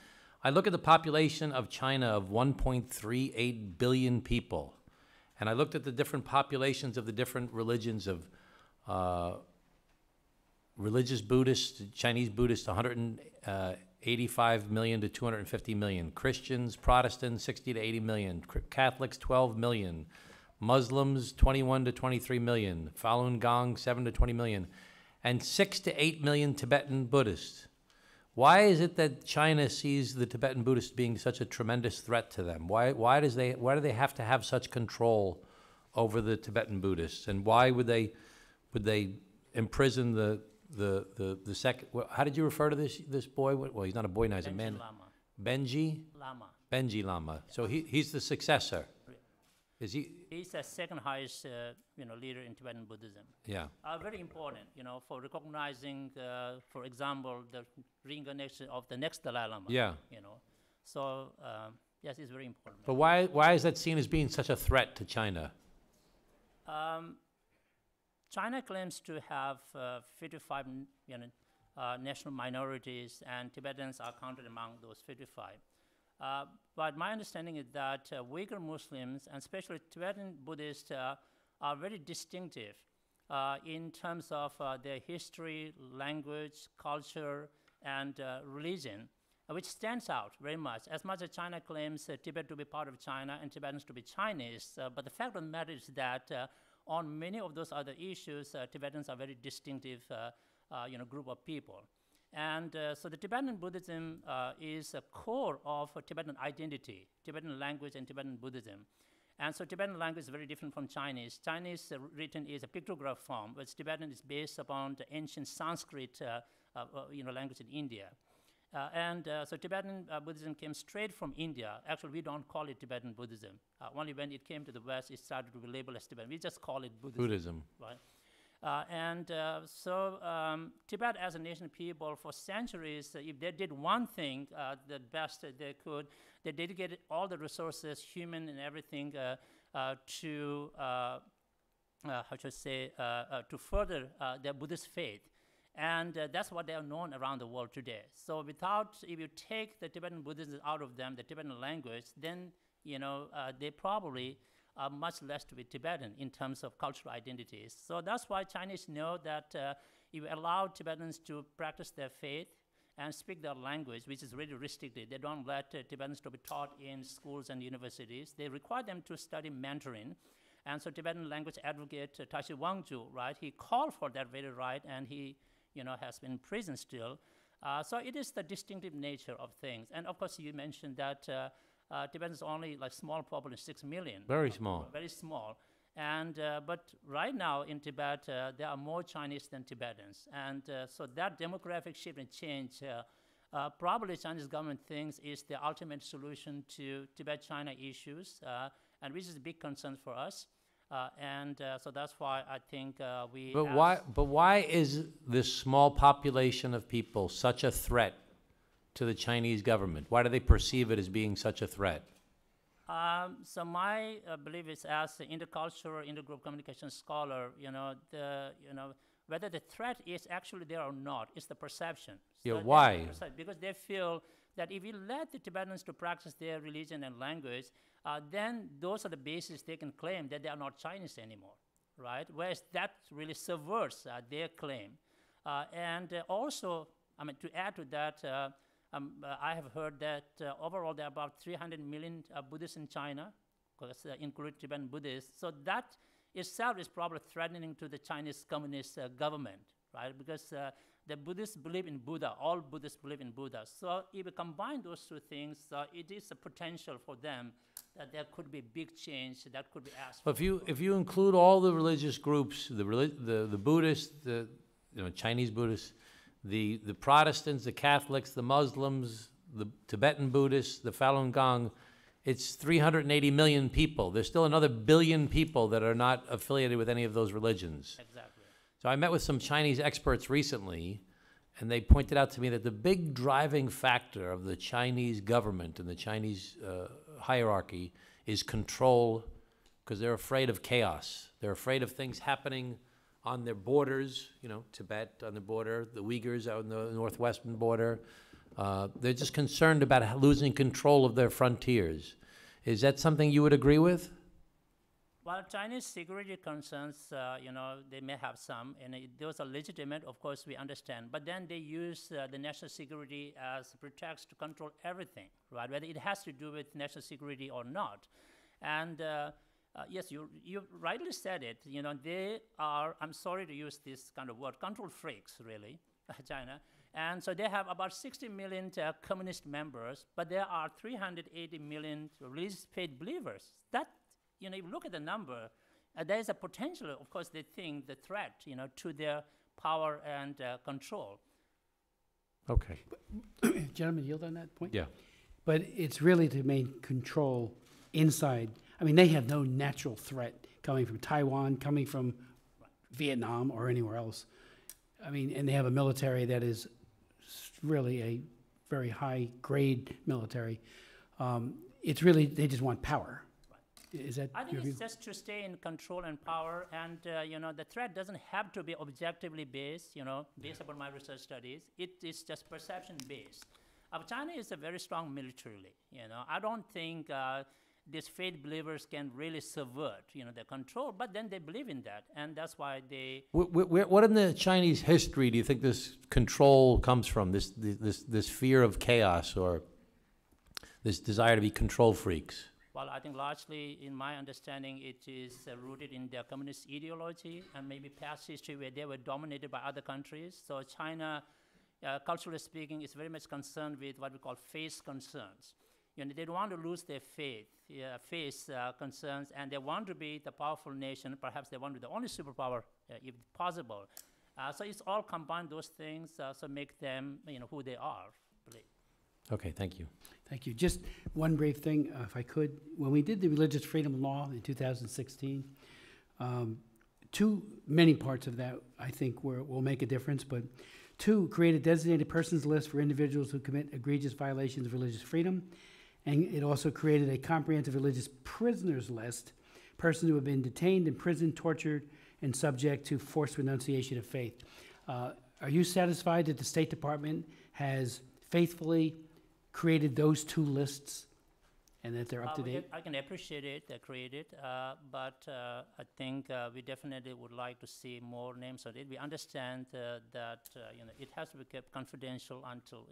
I look at the population of China of 1.38 billion people. And I looked at the different populations of the different religions of religious Buddhists, Chinese Buddhists, 185 million to 250 million. Christians, Protestants, 60 to 80 million. Catholics, 12 million. Muslims, 21 to 23 million. Falun Gong, 7 to 20 million. And 6 to 8 million Tibetan Buddhists. Why is it that China sees the Tibetan Buddhists being such a tremendous threat to them? Why do they have to have such control over the Tibetan Buddhists? And why would they would they imprison the second, well, how did you refer to this boy? Well, he's not a boy now, he's a man. Lama. Benji? Lama. Benji Lama. So he's the successor. Is he? He's the second highest, leader in Tibetan Buddhism. Yeah. Very important, for recognizing, for example, the reincarnation of the next Dalai Lama. Yeah. So, yes, it's very important. But why is that seen as being such a threat to China? China claims to have 55 national minorities, and Tibetans are counted among those 55. But my understanding is that Uyghur Muslims, and especially Tibetan Buddhists, are very distinctive in terms of their history, language, culture, and religion, which stands out very much. As much as China claims Tibet to be part of China and Tibetans to be Chinese, but the fact of the matter is that on many of those other issues, Tibetans are very distinctive group of people. And so the Tibetan Buddhism is a core of Tibetan identity, Tibetan language and Tibetan Buddhism. And so Tibetan language is very different from Chinese. Chinese written is a pictograph form, whereas Tibetan is based upon the ancient Sanskrit language in India. So Tibetan Buddhism came straight from India. Actually, we don't call it Tibetan Buddhism. Only when it came to the West, it started to be labeled as Tibetan. We just call it Buddhism. Right? Tibet as a nation people for centuries, if they did one thing the best they could, they dedicated all the resources, human and everything, to further their Buddhist faith. And that's what they are known around the world today. So if you take the Tibetan Buddhism out of them, the Tibetan language, then, they probably are much less to be Tibetan in terms of cultural identities. So that's why Chinese know that if you allow Tibetans to practice their faith and speak their language, which is really restricted, they don't let Tibetans to be taught in schools and universities. They require them to study Mandarin. And so Tibetan language advocate Tashi Wangju, right, he called for that very right, and he has been in prison still. So it is the distinctive nature of things. And of course, you mentioned that Tibetans only like small population, 6 million. Very small. Very small. And but right now in Tibet, there are more Chinese than Tibetans. And so that demographic shift and change, probably Chinese government thinks is the ultimate solution to Tibet-China issues, and which is a big concern for us. So that's why I think we. But why is this small population of people such a threat to the Chinese government? Why do they perceive it as being such a threat? So my belief is, as an intercultural, intergroup communication scholar, whether the threat is actually there or not, it's the perception. Yeah, So why? Because they feel that if you let the Tibetans to practice their religion and language, then those are the bases they can claim that they are not Chinese anymore, right? Whereas that really subverts their claim. Also, to add to that, I have heard that overall there are about 300 million Buddhists in China, including Tibetan Buddhists. So that itself is probably threatening to the Chinese Communist government, right? Because the Buddhists believe in Buddha, all Buddhists believe in Buddha. So if you combine those two things, it is a potential for them that there could be big change that could be asked for. If you include all the religious groups, the Buddhists, the Chinese Buddhists, the Protestants, the Catholics, the Muslims, the Tibetan Buddhists, the Falun Gong, it's 380 million people. There's still another billion people that are not affiliated with any of those religions. Exactly. So I met with some Chinese experts recently, and they pointed out to me that the big driving factor of the Chinese government and the Chinese hierarchy is control, because they're afraid of chaos. They're afraid of things happening on their borders, Tibet on the border, the Uyghurs out on the northwestern border. They're just concerned about losing control of their frontiers. Is that something you would agree with? Well, Chinese security concerns, they may have some, and those are legitimate, of course, we understand. But then they use the national security as a pretext to control everything, right? Whether it has to do with national security or not. And yes, you rightly said it. They are, I'm sorry to use this kind of word, control freaks, really, China. And so they have about 60 million communist members, but there are 380 million religious faith believers. That, if you look at the number, there is a potential, of course, they think the threat, to their power and control. Okay. Gentlemen, yield on that point? Yeah. But it's really to maintain control inside. I mean, they have no natural threat coming from Taiwan, coming from Vietnam or anywhere else. I mean, and they have a military that is really a very high-grade military. It's really, they just want power. Is that I think your view? it's just to stay in control and power, and the threat doesn't have to be objectively based, based upon my research studies. It is just perception-based. China is a very strong militarily, I don't think these faith believers can really subvert, their control, but then they believe in that, and that's why they... What in the Chinese history do you think this control comes from, this fear of chaos or this desire to be control freaks? Well, I think largely, in my understanding, it is rooted in their communist ideology and maybe past history where they were dominated by other countries. So China, culturally speaking, is very much concerned with what we call faith concerns. They don't want to lose their faith concerns, and they want to be the powerful nation. Perhaps they want to be the only superpower, if possible. So it's all combined, those things, so make them, who they are, believe. Okay, thank you. Thank you. Just one brief thing, if I could. When we did the religious freedom law in 2016, many parts of that I think will make a difference, but two, create a designated persons list for individuals who commit egregious violations of religious freedom, and it also created a comprehensive religious prisoners list, persons who have been detained, imprisoned, tortured, and subject to forced renunciation of faith. Are you satisfied that the State Department has faithfully created those two lists and that they're up to date? I can appreciate it, they created, but I think we definitely would like to see more names on it. We understand that it has to be kept confidential until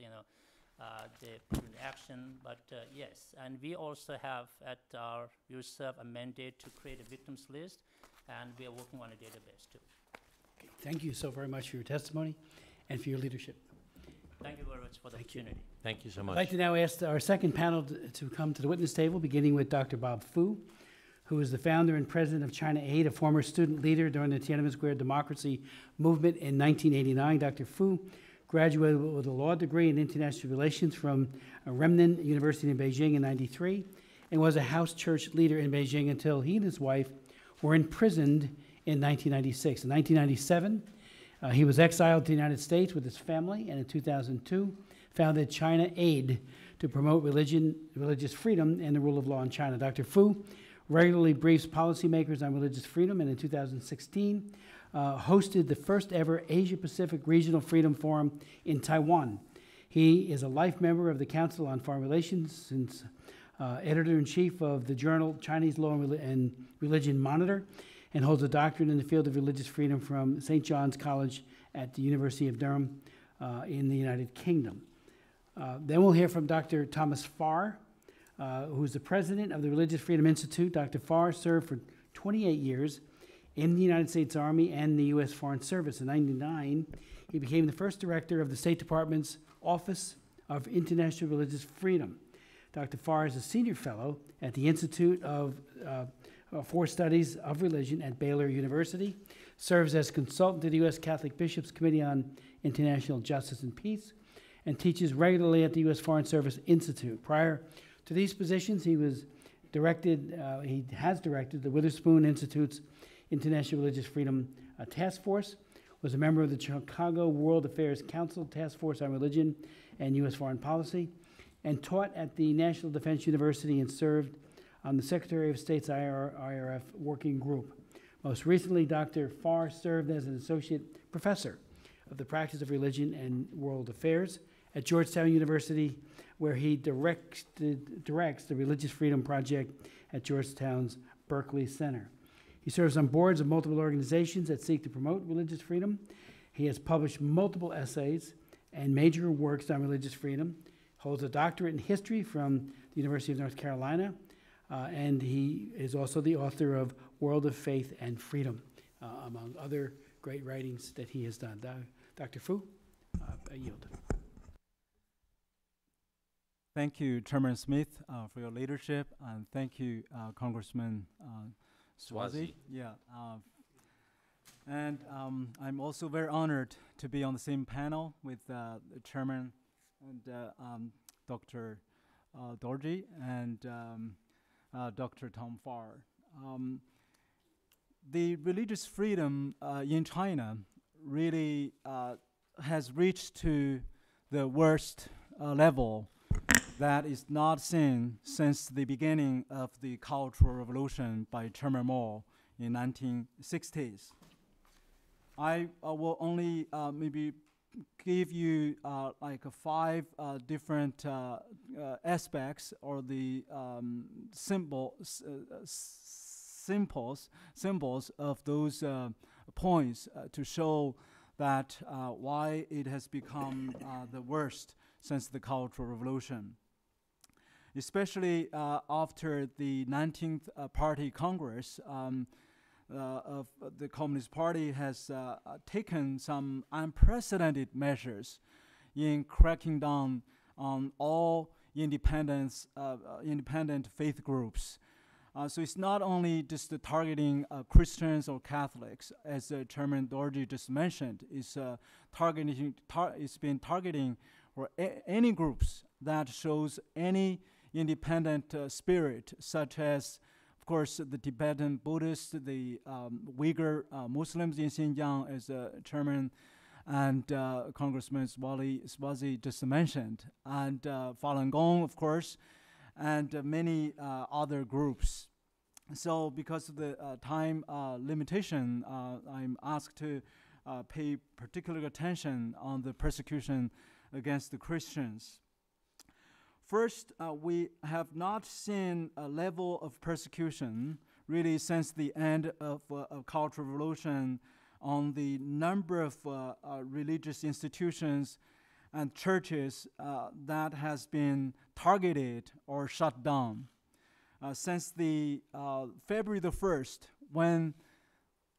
they put in action, but yes. And we also have at our USERV a mandate to create a victims list, and we are working on a database too. Okay. Thank you so very much for your testimony and for your leadership. Thank you very much for the opportunity. Thank you so I'd much. like to now ask our second panel to come to the witness table, beginning with Dr. Bob Fu, who is the founder and president of China Aid, a former student leader during the Tiananmen Square democracy movement in 1989. Dr. Fu graduated with a law degree in international relations from Renmin University in Beijing in '93 and was a house church leader in Beijing until he and his wife were imprisoned in 1996. In 1997, he was exiled to the United States with his family, and in 2002, founded China Aid to promote religious freedom and the rule of law in China. Dr. Fu regularly briefs policymakers on religious freedom, and in 2016, hosted the first ever Asia-Pacific Regional Freedom Forum in Taiwan. He is a life member of the Council on Foreign Relations, since editor-in-chief of the journal Chinese Law and Religion Monitor, and holds a doctorate in the field of religious freedom from St. John's College at the University of Durham in the United Kingdom. Then we'll hear from Dr. Thomas Farr, who's the president of the Religious Freedom Institute. Dr. Farr served for 28 years in the United States Army and the U.S. Foreign Service. In '99, he became the first director of the State Department's Office of International Religious Freedom. Dr. Farr is a senior fellow at the Institute for Studies of Religion at Baylor University, serves as consultant to the U.S. Catholic Bishops' Committee on International Justice and Peace, and teaches regularly at the U.S. Foreign Service Institute. Prior to these positions, he has directed the Witherspoon Institute's International Religious Freedom Task Force, was a member of the Chicago World Affairs Council Task Force on Religion and U.S. Foreign Policy, and taught at the National Defense University and served on the Secretary of State's IRF Working Group. Most recently, Dr. Farr served as an associate professor of the practice of religion and world affairs at Georgetown University, where he directs the Religious Freedom Project at Georgetown's Berkeley Center. He serves on boards of multiple organizations that seek to promote religious freedom. He has published multiple essays and major works on religious freedom, holds a doctorate in history from the University of North Carolina, and he is also the author of World of Faith and Freedom, among other great writings that he has done. Dr. Fu, I yield. Thank you, Chairman Smith, for your leadership, and thank you, Congressman Swazi. Yeah. And I'm also very honored to be on the same panel with the chairman and Dr. Dorje and Dr. Tom Farr. The religious freedom in China really has reached to the worst level that is not seen since the beginning of the Cultural Revolution by Chairman Mao in 1960s. I will only maybe give you like 5 different aspects or the symbols of those points to show that why it has become the worst since the Cultural Revolution. Especially after the 19th Party Congress of the Communist Party has taken some unprecedented measures in cracking down on all independent faith groups. So it's not only just targeting Christians or Catholics, as Chairman Dorje just mentioned. It's it's been targeting for any groups that shows any independent spirit, such as, of course, the Tibetan Buddhists, the Uyghur Muslims in Xinjiang, as Chairman and Congressman Swazi just mentioned, and Falun Gong, of course, and many other groups. So because of the time limitation, I'm asked to pay particular attention on the persecution against the Christians. First, we have not seen a level of persecution really since the end of Cultural Revolution on the number of religious institutions and churches that has been targeted or shut down. Since the February the 1st, when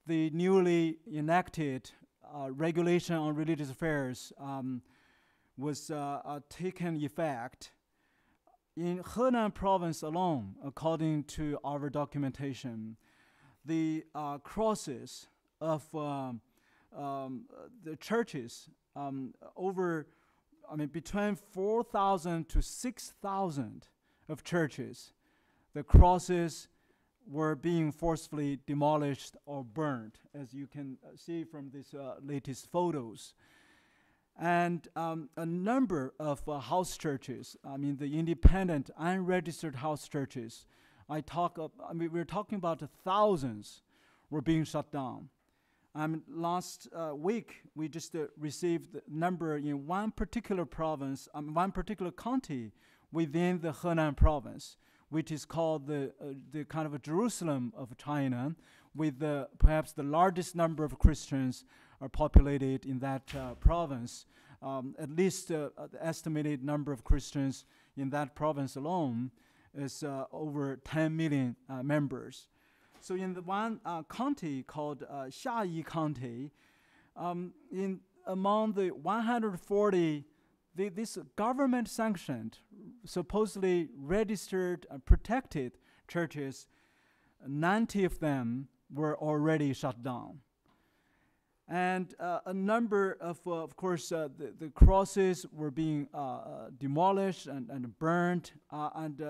the newly enacted regulation on religious affairs was taken effect, in Henan province alone, according to our documentation, the crosses of the churches between 4,000 to 6,000 of churches, the crosses were being forcefully demolished or burned, as you can see from these latest photos. And a number of house churches, the independent, unregistered house churches, we're talking about thousands were being shut down. Last week, we just received the number in one particular province, one particular county within the Henan province, which is called the kind of a Jerusalem of China, with perhaps the largest number of Christians are populated in that province. At least the estimated number of Christians in that province alone is over 10 million members. So in the one county called Xiayi County, among the 140, this government-sanctioned, supposedly registered, protected churches, 90 of them were already shut down. And a number of course, the crosses were being demolished and burned, and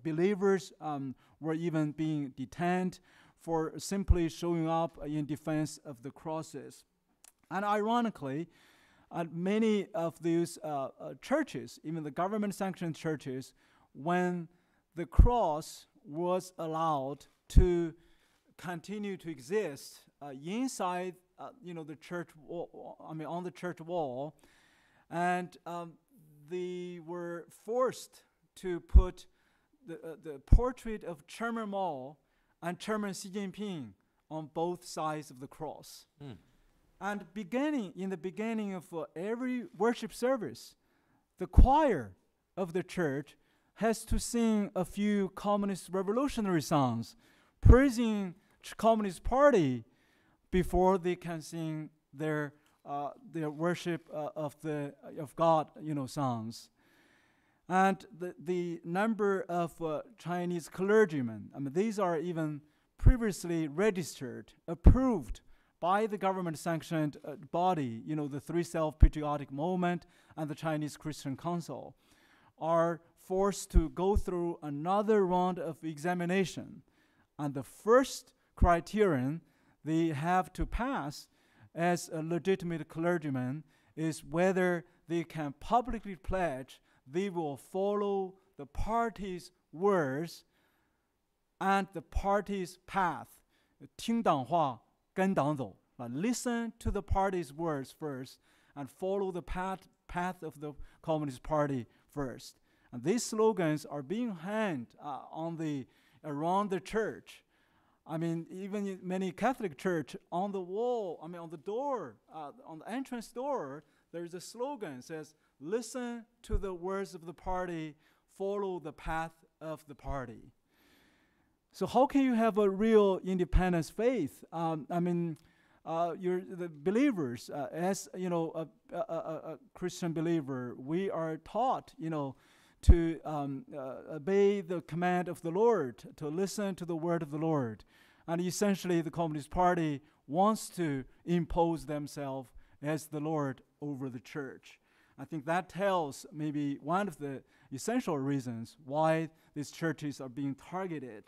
believers were even being detained for simply showing up in defense of the crosses. And ironically, many of these churches, even the government-sanctioned churches, when the cross was allowed to continue to exist inside the church wall, on the church wall, and they were forced to put the portrait of Chairman Mao and Chairman Xi Jinping on both sides of the cross. And in the beginning of every worship service, the choir of the church has to sing a few communist revolutionary songs, praising Communist Party, before they can sing their worship of God, songs. And the number of Chinese clergymen, these are even previously registered, approved by the government-sanctioned body, the Three Self-Patriotic Movement and the Chinese Christian Council, are forced to go through another round of examination. And the first criterion they have to pass as a legitimate clergyman is whether they can publicly pledge they will follow the party's words and the party's path. 听党话，跟党走. Listen to the party's words first and follow the path of the Communist Party first. And these slogans are being hanged around the church. I mean, even in many Catholic church, on the wall, on the door, on the entrance door, there's a slogan that says, listen to the words of the party, follow the path of the party. So how can you have a real independent faith? You're the believers, as a Christian believer, we are taught, to obey the command of the Lord, to listen to the word of the Lord. And essentially, the Communist Party wants to impose themselves as the Lord over the church. I think that tells maybe one of the essential reasons why these churches are being targeted.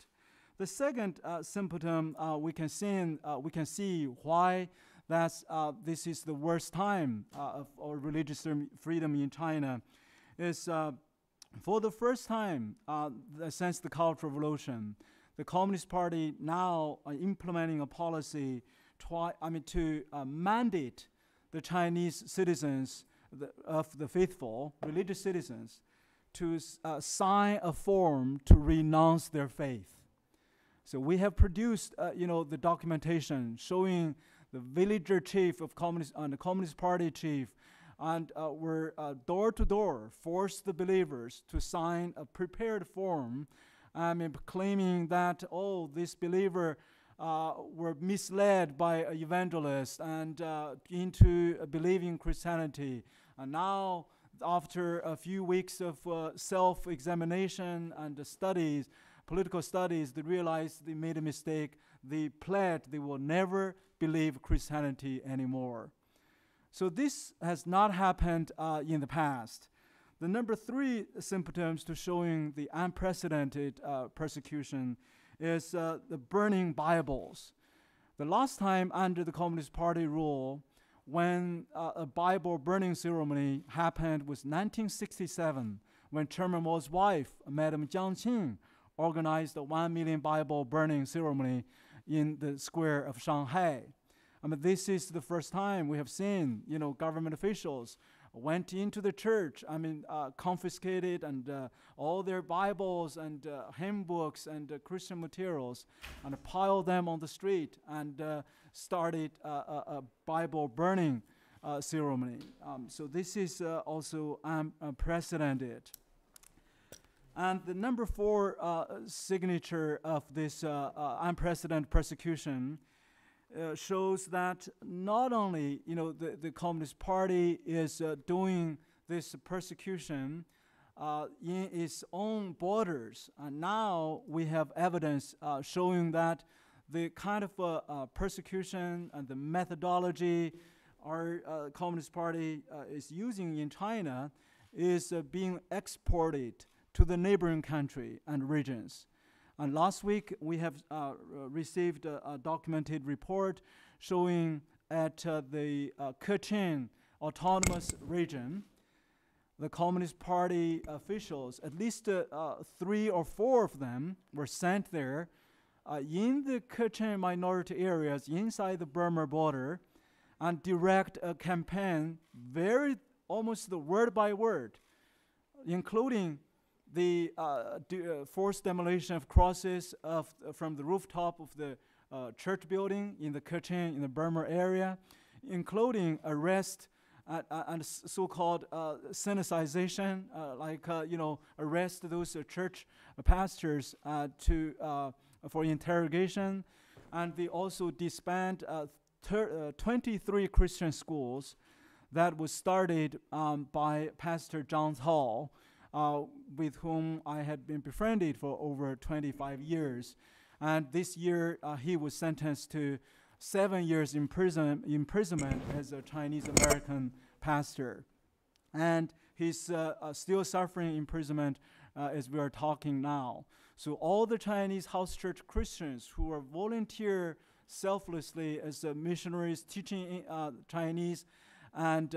The second symptom we can see why this is the worst time of our religious freedom in China is for the first time since the Cultural Revolution, the Communist Party now are implementing a policy to mandate the Chinese citizens of the faithful, religious citizens, to sign a form to renounce their faith. So we have produced, the documentation showing the villager chief of the Communist Party chief, and were door to door forced the believers to sign a prepared form, claiming that this believer were misled by an evangelist and into believing Christianity, and now after a few weeks of self-examination and studies. Political studies, they realized they made a mistake. They pledged they will never believe Christianity anymore. So this has not happened in the past. The number 3 symptoms to showing the unprecedented persecution is the burning Bibles. The last time under the Communist Party rule, when a Bible burning ceremony happened was 1967, when Chairman Mao's wife, Madam Jiang Qing, organized a 1 million Bible burning ceremony in the square of Shanghai. This is the first time we have seen, government officials went into the church, confiscated and all their Bibles and hymn books and Christian materials and piled them on the street and started a Bible burning ceremony. So this is also unprecedented. And the number 4 signature of this unprecedented persecution shows that not only the Communist Party is doing this persecution in its own borders, and now we have evidence showing that the kind of persecution and the methodology our Communist Party is using in China is being exported to the neighboring country and regions. And last week, we have received a documented report showing at the Kachin Autonomous Region, the Communist Party officials, at least 3 or 4 of them were sent there in the Kachin minority areas inside the Burma border and direct a campaign almost the word by word, including the forced demolition of crosses from the rooftop of the church building in the Kachin, in the Burma area, including arrest and so-called Sinicization, arrest those church pastors for interrogation. And they also disband 23 Christian schools that was started by Pastor John Hall, with whom I had been befriended for over 25 years. And this year, he was sentenced to 7 years imprisonment as a Chinese-American pastor. And he's still suffering imprisonment as we are talking now. So all the Chinese house church Christians who are volunteer selflessly as missionaries teaching Chinese and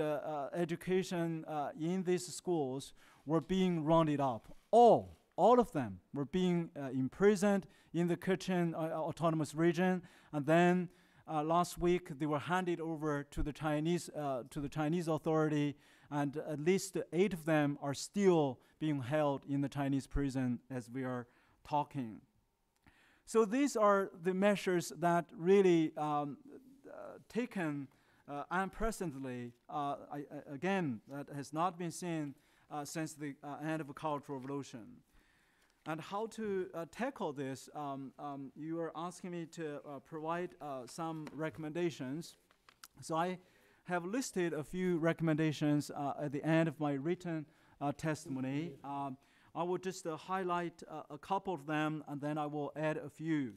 education in these schools were being rounded up. All of them were being imprisoned in the Kachin Autonomous Region, and then last week they were handed over to the Chinese authority, and at least 8 of them are still being held in the Chinese prison as we are talking. So these are the measures that really taken unprecedentedly, again, that has not been seen since the end of the Cultural Revolution. And how to tackle this, you are asking me to provide some recommendations. So I have listed a few recommendations at the end of my written testimony. I will just highlight a couple of them, and then I will add a few.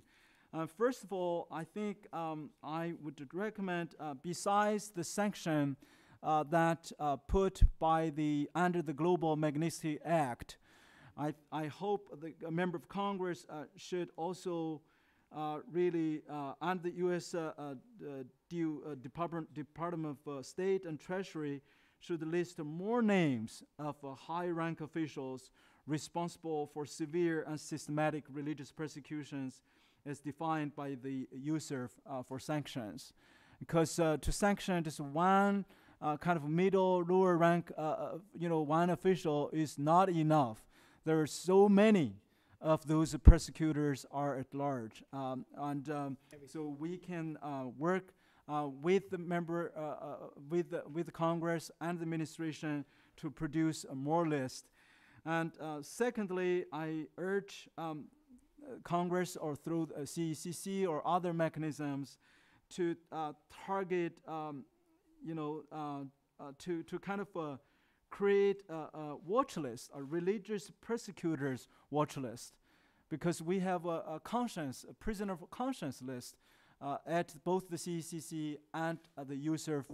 First of all, I think I would recommend, besides the sanction that put by under the Global Magnitsky Act, I hope a member of Congress should also really, and the U.S. Department of State and Treasury should list more names of high-rank officials responsible for severe and systematic religious persecutions as defined by the USERF for sanctions. Because to sanction just one kind of middle, lower rank, one official is not enough. There are so many of those persecutors are at large. So we can work with the member, with Congress and the administration to produce a more list. And secondly, I urge Congress or through the CECC or other mechanisms to target, to kind of create a watch list, a religious persecutors watch list, because we have a prisoner of conscience list at both the CECC and the USERF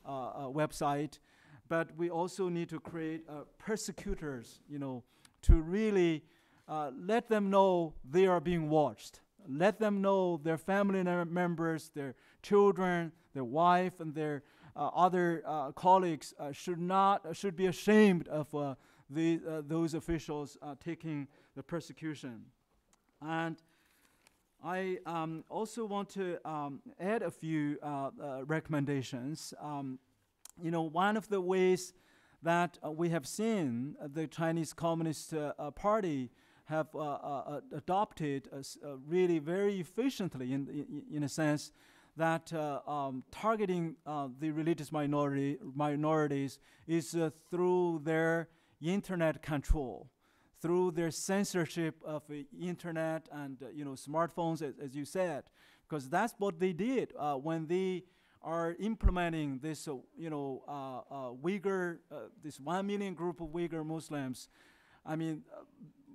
website. But we also need to create persecutors, to really let them know they are being watched. Let them know their family members, their children, their wife, and their other colleagues should be ashamed of those officials taking the persecution. And I also want to add a few recommendations. One of the ways that we have seen the Chinese Communist Party have adopted really very efficiently in a sense that targeting the religious minorities is through their internet control, through their censorship of internet and smartphones, as you said, because that's what they did when they are implementing this, Uyghur, this 1 million group of Uyghur Muslims. I mean,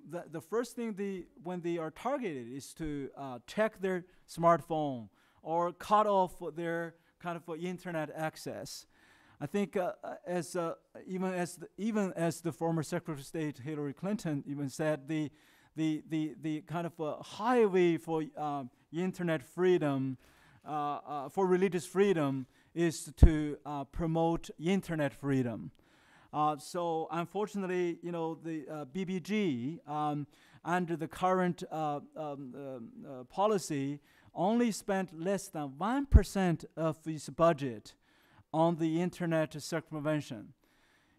the first thing when they are targeted is to check their smartphone or cut off their kind of internet access. I think even as the former Secretary of State Hillary Clinton even said, the kind of highway for internet freedom, for religious freedom, is to promote internet freedom. So unfortunately, the BBG under the current policy only spent less than 1% of its budget on the internet circumvention.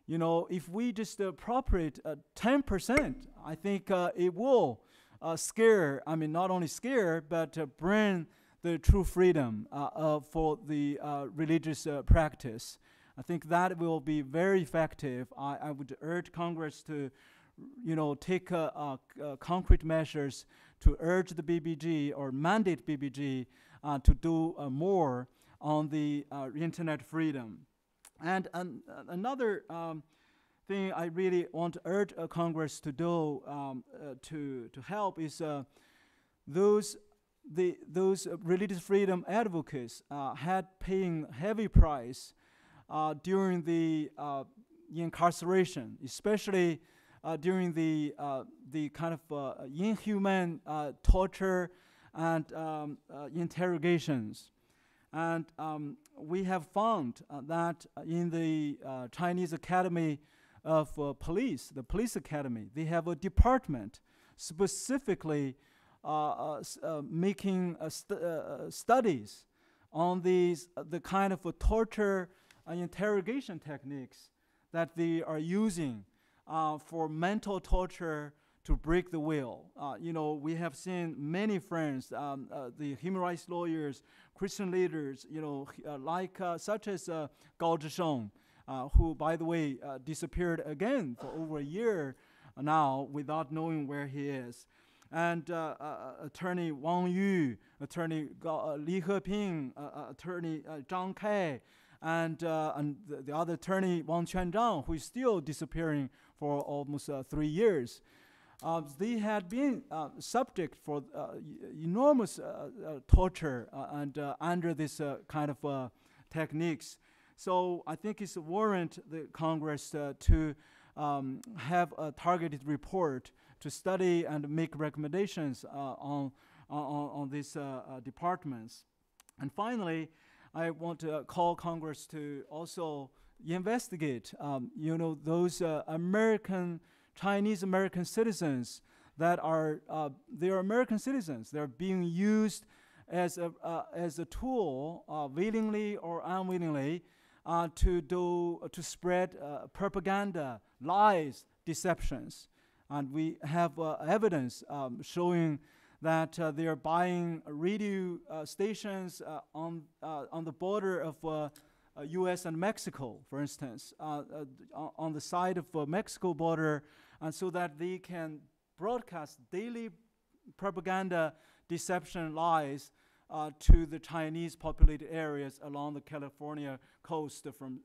If we just appropriate 10%, I think it will scare, not only scare, but bring the true freedom for the religious practice. I think that will be very effective. I would urge Congress to, take concrete measures to urge the BBG or mandate BBG to do more on the internet freedom. And another thing I really want to urge Congress to do to help is those religious freedom advocates had paying heavy price during the incarceration, especially during the kind of inhuman torture and interrogations. And we have found that in the Chinese Academy of Police, the Police Academy, they have a department specifically making studies on the kind of torture and interrogation techniques that they are using for mental torture to break the will. We have seen many friends, the human rights lawyers, Christian leaders, such as Gao Zhisheng, who, by the way, disappeared again for over a year now without knowing where he is. And Attorney Wang Yu, Attorney Li Heping, Attorney Zhang Kai, and the other attorney Wang Quanzhang, who is still disappearing for almost 3 years. They had been subject for enormous torture and under this kind of techniques. So I think it's warrant the Congress to have a targeted report to study and make recommendations on these departments. And finally, I want to call Congress to also investigate, those Chinese American citizens that are they are American citizens. They're being used as a tool, willingly or unwillingly, to spread propaganda, lies, deceptions. And we have evidence showing that they are buying radio stations on the border of U.S. and Mexico, for instance, on the side of Mexico border, and so that they can broadcast daily propaganda, deception, lies to the Chinese populated areas along the California coast from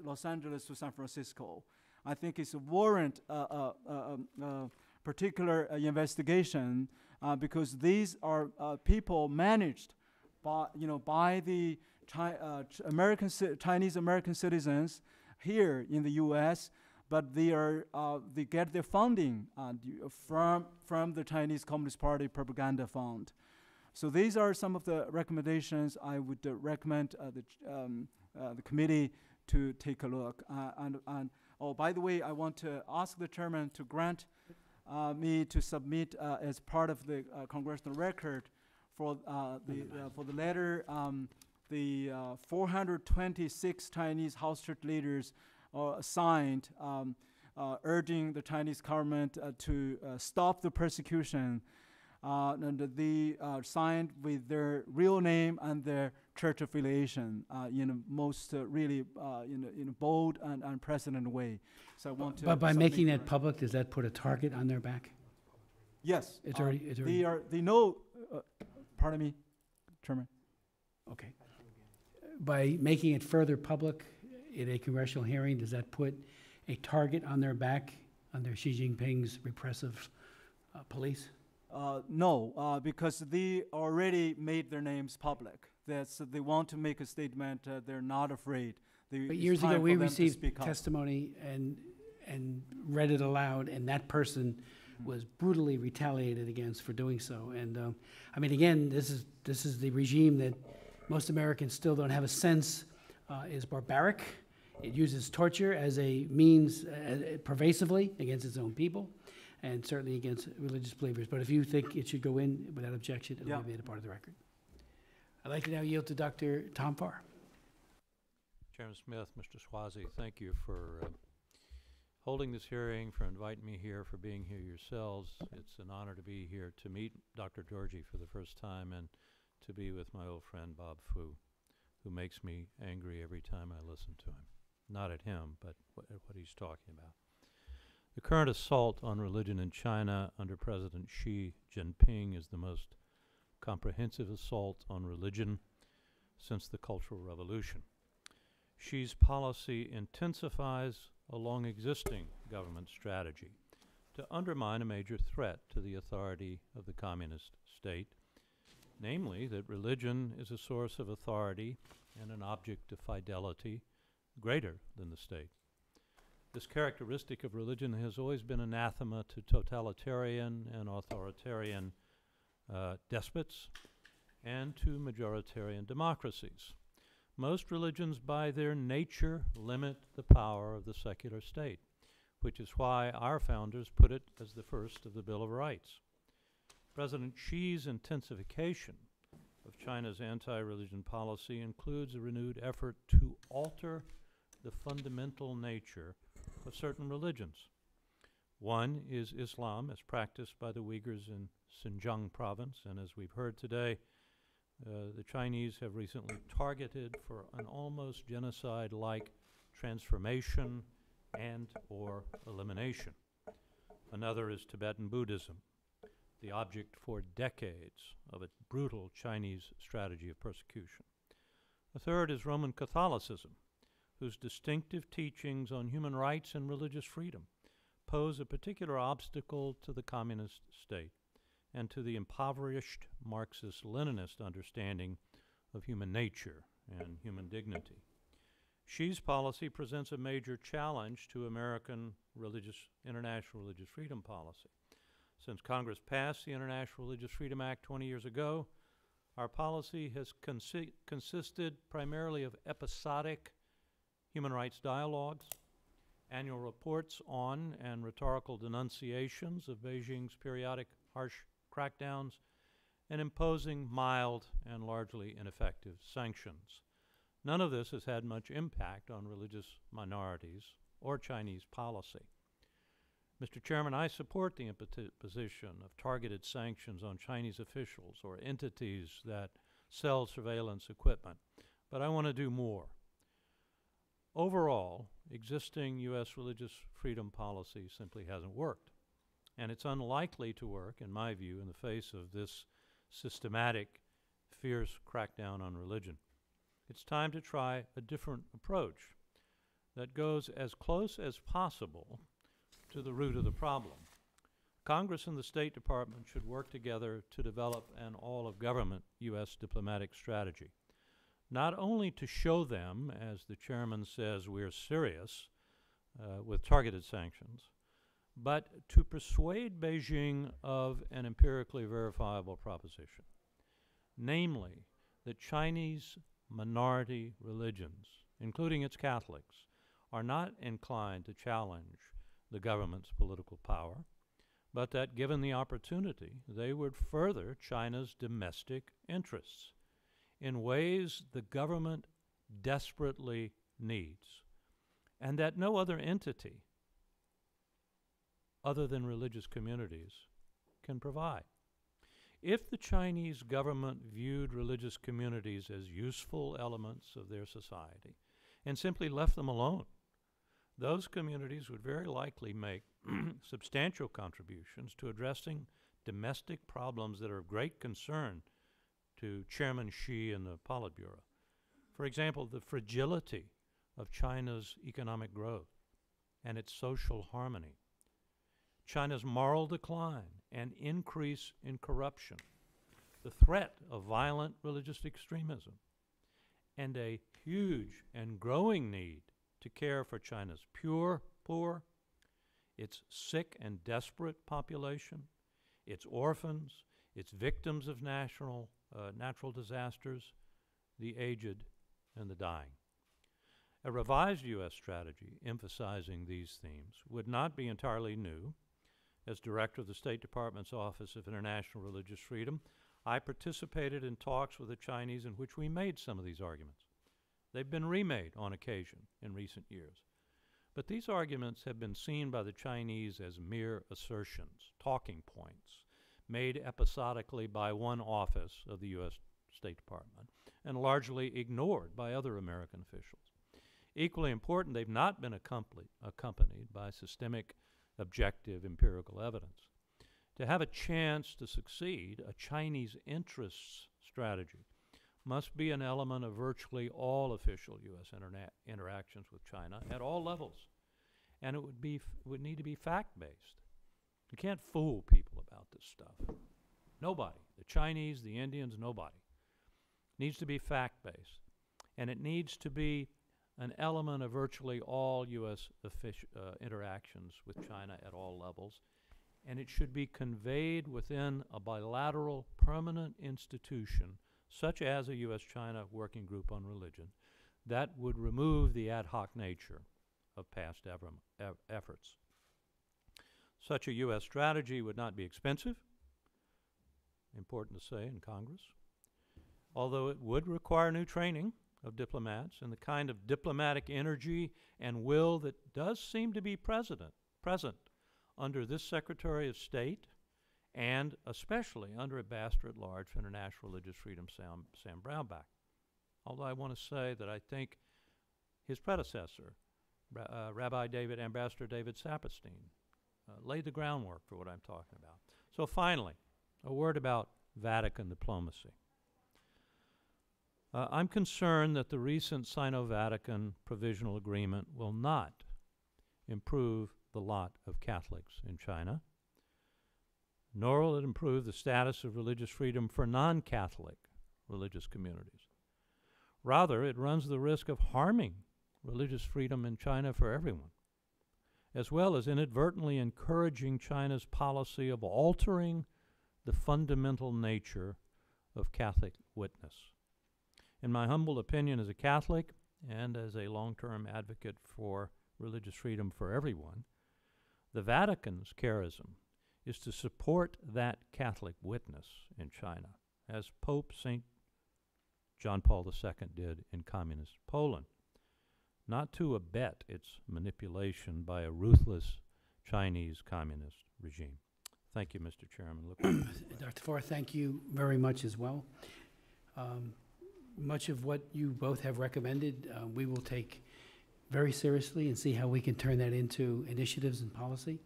Los Angeles to San Francisco. I think it's a warrant particular investigation because these are people managed by the Chinese American citizens here in the U.S., but they get their funding from the Chinese Communist Party propaganda fund. So these are some of the recommendations I would recommend the committee to take a look. And by the way, I want to ask the chairman to grant me to submit as part of the congressional record for the letter. The 426 Chinese house church leaders signed urging the Chinese government to stop the persecution. And they signed with their real name and their church affiliation in a most really in a bold and unprecedented way. So I want to. But by making that public, does that put a target on their back? Yes, It's already. They know. Pardon me, Chairman. Okay. By making it further public in a congressional hearing, does that put a target on their back under Xi Jinping's repressive police? No, because they already made their names public. They want to make a statement. They're not afraid. But years ago, we received testimony and read it aloud, and that person was brutally retaliated against for doing so. And I mean, again, this is the regime that most Americans still don't have a sense is barbaric. It uses torture as a means pervasively against its own people, and certainly against religious believers. But if you think it should go in without objection, it'll be made a part of the record. I'd like to now yield to Dr. Tom Farr. Chairman Smith, Mr. Swazi, thank you for holding this hearing, for inviting me here, for being here yourselves. It's an honor to be here to meet Dr. Dorje for the first time and to be with my old friend Bob Fu, who makes me angry every time I listen to him. Not at him, but at what he's talking about. The current assault on religion in China under President Xi Jinping is the most comprehensive assault on religion since the Cultural Revolution. Xi's policy intensifies a long existing government strategy to undermine a major threat to the authority of the communist state, namely that religion is a source of authority and an object of fidelity greater than the state. This characteristic of religion has always been anathema to totalitarian and authoritarian despots and to majoritarian democracies. Most religions, by their nature, limit the power of the secular state, which is why our founders put it as the first of the Bill of Rights. President Xi's intensification of China's anti-religion policy includes a renewed effort to alter the fundamental nature of certain religions. One is Islam, as practiced by the Uyghurs in Xinjiang province, and as we've heard today, the Chinese have recently targeted for an almost genocide-like transformation and or elimination. Another is Tibetan Buddhism, the object for decades of a brutal Chinese strategy of persecution. A third is Roman Catholicism, whose distinctive teachings on human rights and religious freedom pose a particular obstacle to the communist state and to the impoverished Marxist-Leninist understanding of human nature and human dignity. Xi's policy presents a major challenge to American international religious freedom policy. Since Congress passed the International Religious Freedom Act 20 years ago, our policy has consisted primarily of episodic human rights dialogues, annual reports on and rhetorical denunciations of Beijing's periodic harsh crackdowns, and imposing mild and largely ineffective sanctions. None of this has had much impact on religious minorities or Chinese policy. Mr. Chairman, I support the imposition of targeted sanctions on Chinese officials or entities that sell surveillance equipment, but I want to do more. Overall, existing U.S. religious freedom policy simply hasn't worked, and it's unlikely to work, in my view, in the face of this systematic, fierce crackdown on religion. It's time to try a different approach that goes as close as possible to the root of the problem. Congress and the State Department should work together to develop an all-of-government U.S. diplomatic strategy, not only to show them, as the chairman says, we're serious with targeted sanctions, but to persuade Beijing of an empirically verifiable proposition, namely that Chinese minority religions, including its Catholics, are not inclined to challenge the government's political power, but that given the opportunity, they would further China's domestic interests in ways the government desperately needs, and that no other entity other than religious communities can provide. If the Chinese government viewed religious communities as useful elements of their society and simply left them alone, those communities would very likely make substantial contributions to addressing domestic problems that are of great concern to Chairman Xi and the Politburo. For example, the fragility of China's economic growth and its social harmony, China's moral decline and increase in corruption, the threat of violent religious extremism, and a huge and growing need to care for China's poor, its sick and desperate population, its orphans, its victims of natural disasters, the aged, and the dying. A revised U.S. strategy emphasizing these themes would not be entirely new. As director of the State Department's Office of International Religious Freedom, I participated in talks with the Chinese in which we made some of these arguments. They've been remade on occasion in recent years. But these arguments have been seen by the Chinese as mere assertions, talking points, made episodically by one office of the U.S. State Department and largely ignored by other American officials. Equally important, they've not been accompanied by systemic, objective, empirical evidence. To have a chance to succeed, a Chinese interests strategy must be an element of virtually all official U.S. interactions with China at all levels, and it would need to be fact-based You can't fool people about this stuff. Nobody. The Chinese, the Indians, nobody. It needs to be fact-based. And it needs to be an element of virtually all U.S. interactions with China at all levels. And it should be conveyed within a bilateral permanent institution, such as a U.S.-China Working Group on Religion, that would remove the ad hoc nature of past efforts. Such a U.S. strategy would not be expensive, important to say in Congress, although it would require new training of diplomats and the kind of diplomatic energy and will that does seem to be present under this Secretary of State and especially under Ambassador at Large for International Religious Freedom, Sam Brownback. Although I want to say that I think his predecessor, Ambassador David Saperstein, laid the groundwork for what I'm talking about. So finally, a word about Vatican diplomacy. I'm concerned that the recent Sino-Vatican provisional agreement will not improve the lot of Catholics in China, nor will it improve the status of religious freedom for non-Catholic religious communities. Rather, it runs the risk of harming religious freedom in China for everyone, as well as inadvertently encouraging China's policy of altering the fundamental nature of Catholic witness. In my humble opinion as a Catholic and as a long-term advocate for religious freedom for everyone, the Vatican's charism is to support that Catholic witness in China, as Pope St. John Paul II did in communist Poland, not to abet its manipulation by a ruthless Chinese communist regime. Thank you, Mr. Chairman. Dr. Farr, thank you very much as well. Much of what you both have recommended, we will take very seriously and see how we can turn that into initiatives and policy.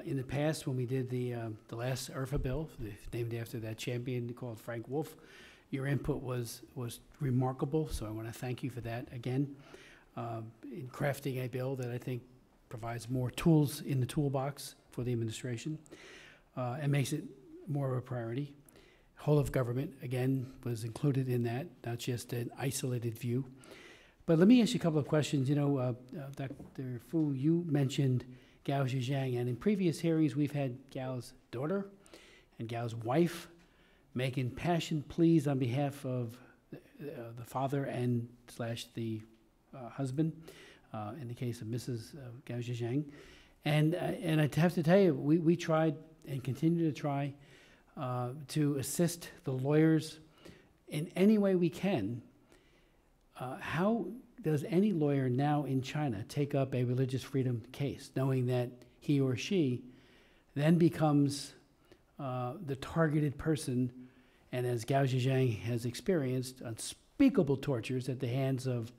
In the past, when we did the last IRFA bill, named after that champion called Frank Wolf, your input was remarkable, so I want to thank you for that again. In crafting a bill that I think provides more tools in the toolbox for the administration and makes it more of a priority. Whole of government, again, was included in that, not just an isolated view. But let me ask you a couple of questions. You know, Dr. Fu, you mentioned Gao Zhejiang, and in previous hearings, we've had Gao's daughter and Gao's wife make impassioned pleas on behalf of the father and / the husband, in the case of Mrs. Gao Zhejiang. And I have to tell you, we tried and continue to try to assist the lawyers in any way we can. How does any lawyer now in China take up a religious freedom case, knowing that he or she then becomes the targeted person, and as Gao Zhejiang has experienced, unspeakable tortures at the hands of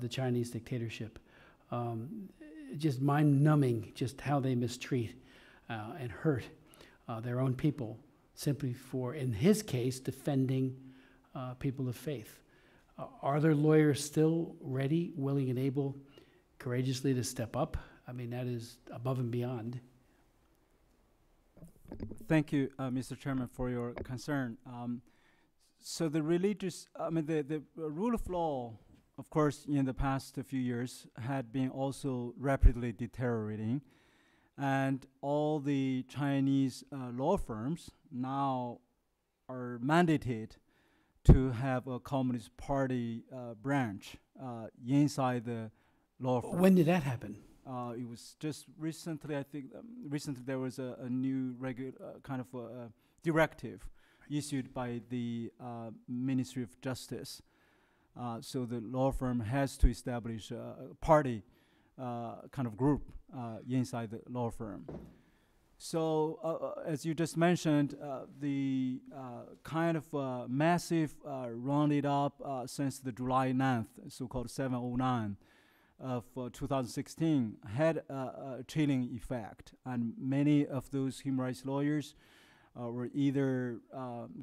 the Chinese dictatorship? Just mind-numbing just how they mistreat and hurt their own people simply for, in his case, defending people of faith. Are there lawyers still ready, willing, and able courageously to step up? I mean, that is above and beyond. Thank you, Mr. Chairman, for your concern. So the religious, the rule of law, of course, in the past few years had been also rapidly deteriorating. And all the Chinese law firms now are mandated to have a Communist Party branch inside the law firm. When did that happen? It was just recently, I think, recently there was a new kind of directive issued by the Ministry of Justice. So the law firm has to establish a party kind of group inside the law firm. So as you just mentioned, the kind of massive rounded up since the July 9th, so-called 709 of 2016 had a chilling effect. And many of those human rights lawyers were either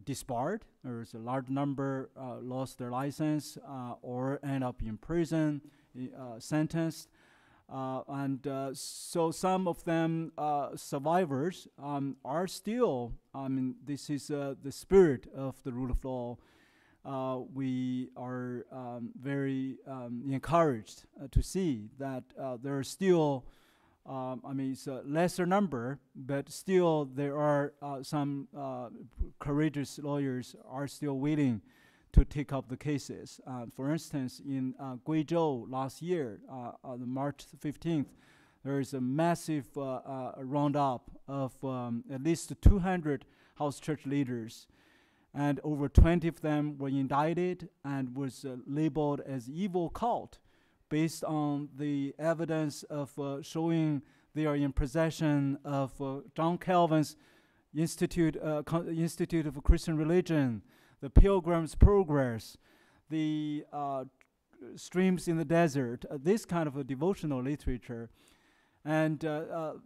disbarred, or a large number lost their license, or end up in prison, sentenced. So some of them survivors are still, I mean, this is the spirit of the rule of law. We are very encouraged to see that there are still, I mean, it's a lesser number, but still there are some courageous lawyers are still willing to take up the cases. For instance, in Guizhou last year, on March 15th, there is a massive roundup of at least 200 house church leaders, and over 20 of them were indicted and was labeled as evil cult based on the evidence of showing they are in possession of John Calvin's Institute of Christian Religion, the Pilgrim's Progress, the Streams in the Desert, this kind of a devotional literature. And at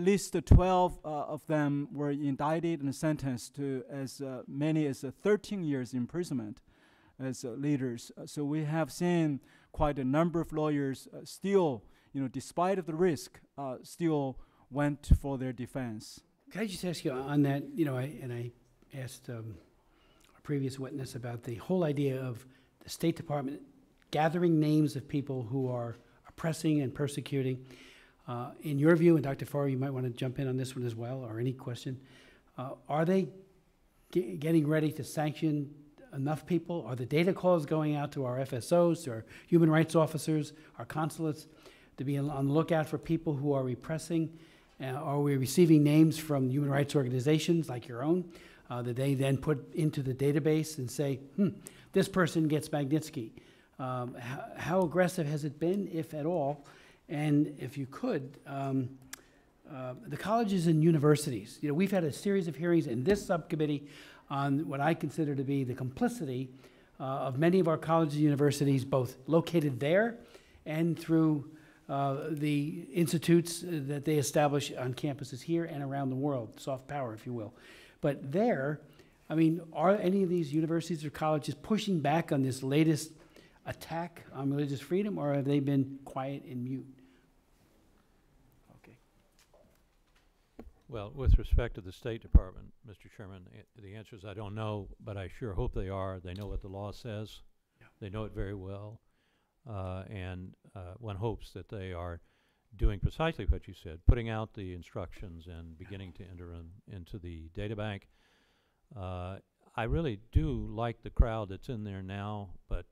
least 12 of them were indicted and sentenced to as many as 13 years imprisonment as leaders. So we have seen quite a number of lawyers still, despite of the risk, still went for their defense. Can I just ask you on that, I asked a previous witness about the whole idea of the State Department gathering names of people who are oppressing and persecuting. In your view, and Dr. Farr, you might want to jump in on this one as well, or any question, are they getting ready to sanction enough people? Are the data calls going out to our FSOs, to our human rights officers, our consulates, to be on the lookout for people who are repressing? Are we receiving names from human rights organizations like your own that they then put into the database and say, this person gets Magnitsky? How aggressive has it been, if at all? And if you could, the colleges and universities, we've had a series of hearings in this subcommittee on what I consider to be the complicity of many of our colleges and universities, both located there and through the institutes that they establish on campuses here and around the world, soft power, if you will. But there, I mean, are any of these universities or colleges pushing back on this latest attack on religious freedom, or have they been quiet and mute? Okay. Well, with respect to the State Department, Mr. Chairman, the answer is I don't know, but I sure hope they are. They know what the law says. Yeah. They know it very well. And one hopes that they are doing precisely what you said, putting out the instructions and beginning to enter into the data bank. I really do like the crowd that's in there now, but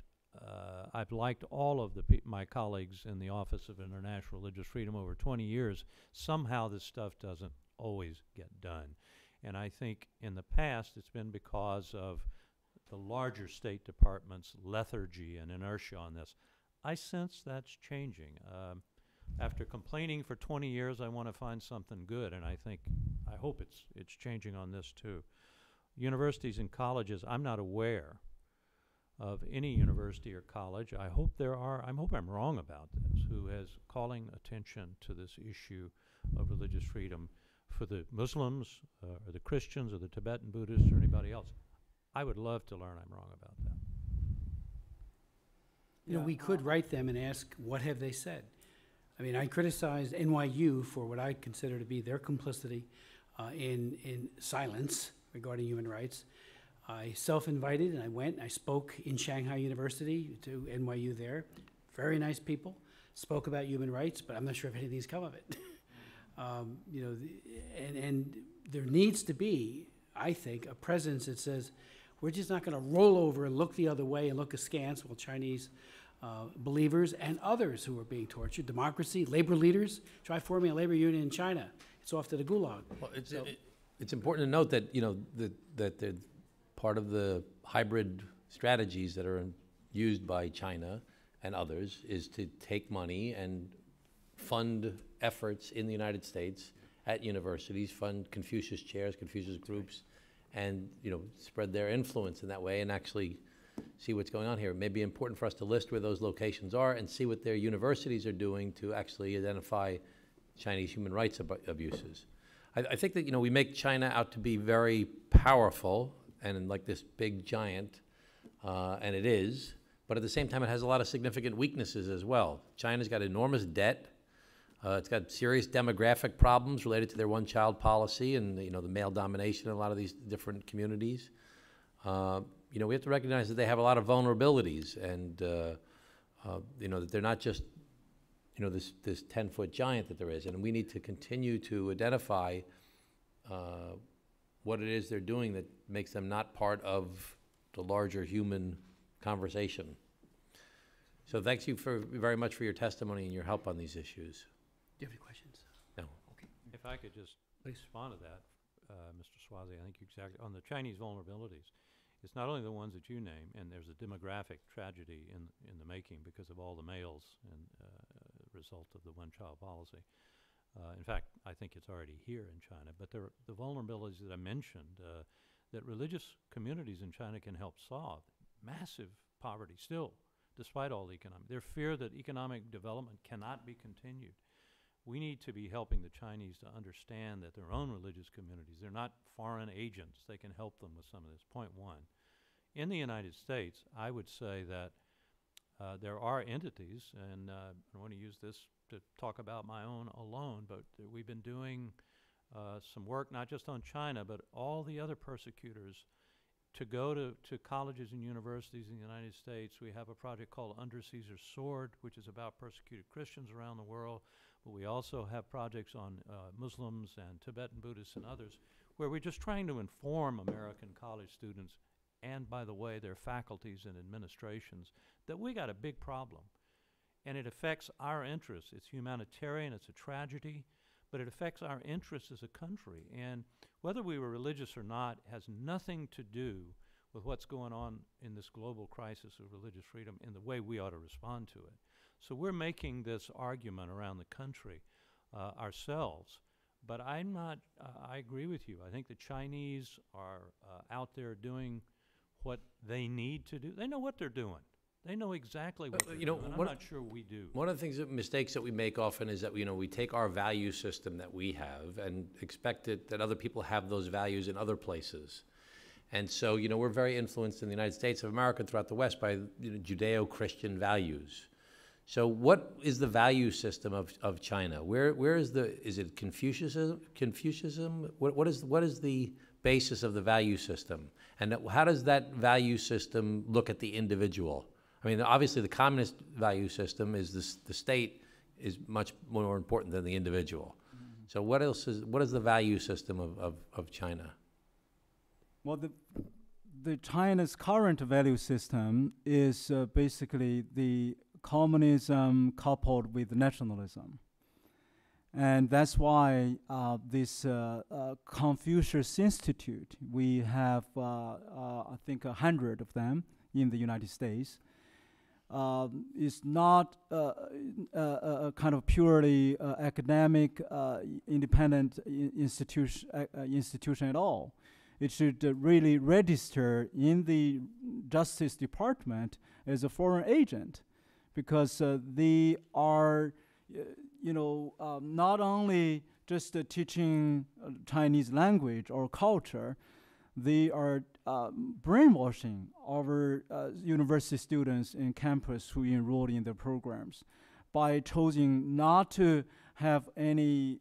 I've liked all of my colleagues in the Office of International Religious Freedom over 20 years. Somehow this stuff doesn't always get done. And I think in the past it's been because of the larger State Department's lethargy and inertia on this. I sense that's changing. After complaining for 20 years, I want to find something good, and I hope it's changing on this too. Universities and colleges, I'm not aware of any university or college, I hope I'm wrong about this, who is calling attention to this issue of religious freedom for the Muslims or the Christians or the Tibetan Buddhists or anybody else. I would love to learn I'm wrong about that. We could write them and ask, what have they said? I mean, I criticized NYU for what I consider to be their complicity in silence regarding human rights. I self-invited, and I went, and I spoke in Shanghai University to NYU there. Very nice people, spoke about human rights, but I'm not sure if anything's come of it. And there needs to be, I think, a presence that says, we're just not going to roll over and look the other way and look askance while Chinese believers and others who are being tortured, democracy, labor leaders, try forming a labor union in China. It's off to the gulag. Well, it's important to note that, that the part of the hybrid strategies that are used by China and others is to take money and fund efforts in the United States at universities, fund Confucius chairs, Confucius groups, and spread their influence in that way and actually see what's going on here. It may be important for us to list where those locations are and see what their universities are doing to actually identify Chinese human rights abuses. I think that we make China out to be very powerful and like this big giant, and it is, but at the same time, it has a lot of significant weaknesses as well. China's got enormous debt. It's got serious demographic problems related to their one-child policy and the male domination in a lot of these different communities. We have to recognize that they have a lot of vulnerabilities, and that they're not just this 10-foot giant that there is, and we need to continue to identify what it is they're doing that makes them not part of the larger human conversation. So thanks you very much for your testimony and your help on these issues. Do you have any questions? No. Okay. If I could just Please. respond to that, Mr. Swazi, I think you're exactly, on the Chinese vulnerabilities, it's not only the ones that you name, and there's a demographic tragedy in the making because of all the males and result of the one-child policy. In fact, I think it's already here in China, but the vulnerabilities that I mentioned, that religious communities in China can help solve, massive poverty still, despite all the economic, their fear that economic development cannot be continued. We need to be helping the Chinese to understand that their own religious communities, they're not foreign agents. They can help them with some of this. Point one. In the United States, I would say that there are entities, and I want to use this to talk about my own alone, but we've been doing some work not just on China, but all the other persecutors to go to colleges and universities in the United States. We have a project called Under Caesar's Sword, which is about persecuted Christians around the world. But we also have projects on Muslims and Tibetan Buddhists and others, where we're just trying to inform American college students, and by the way, their faculties and administrations, that we got a big problem. And it affects our interests. It's humanitarian, it's a tragedy, but it affects our interests as a country. And whether we were religious or not has nothing to do with what's going on in this global crisis of religious freedom and the way we ought to respond to it. So we're making this argument around the country ourselves, but I'm not, I agree with you. I think the Chinese are out there doing what they need to do. They know what they're doing. They know exactly what they're doing. I'm not sure we do. One of the mistakes that we make often is that we take our value system that we have and expect that other people have those values in other places. And so, we're very influenced in the United States of America and throughout the West by Judeo-Christian values. So what is the value system of China? Where is it Confucianism? What is the basis of the value system? And how does that value system look at the individual? I mean, obviously the communist value system is the state is much more important than the individual. Mm-hmm. So what is the value system of China? Well, the China's current value system is basically the communism coupled with nationalism. And that's why this Confucius Institute, we have, I think, 100 of them in the United States, is not a kind of purely academic, independent institution at all. It should really register in the Justice Department as a foreign agent, because they are, not only just teaching Chinese language or culture, they are brainwashing our university students in campus who enroll in their programs by choosing not to have any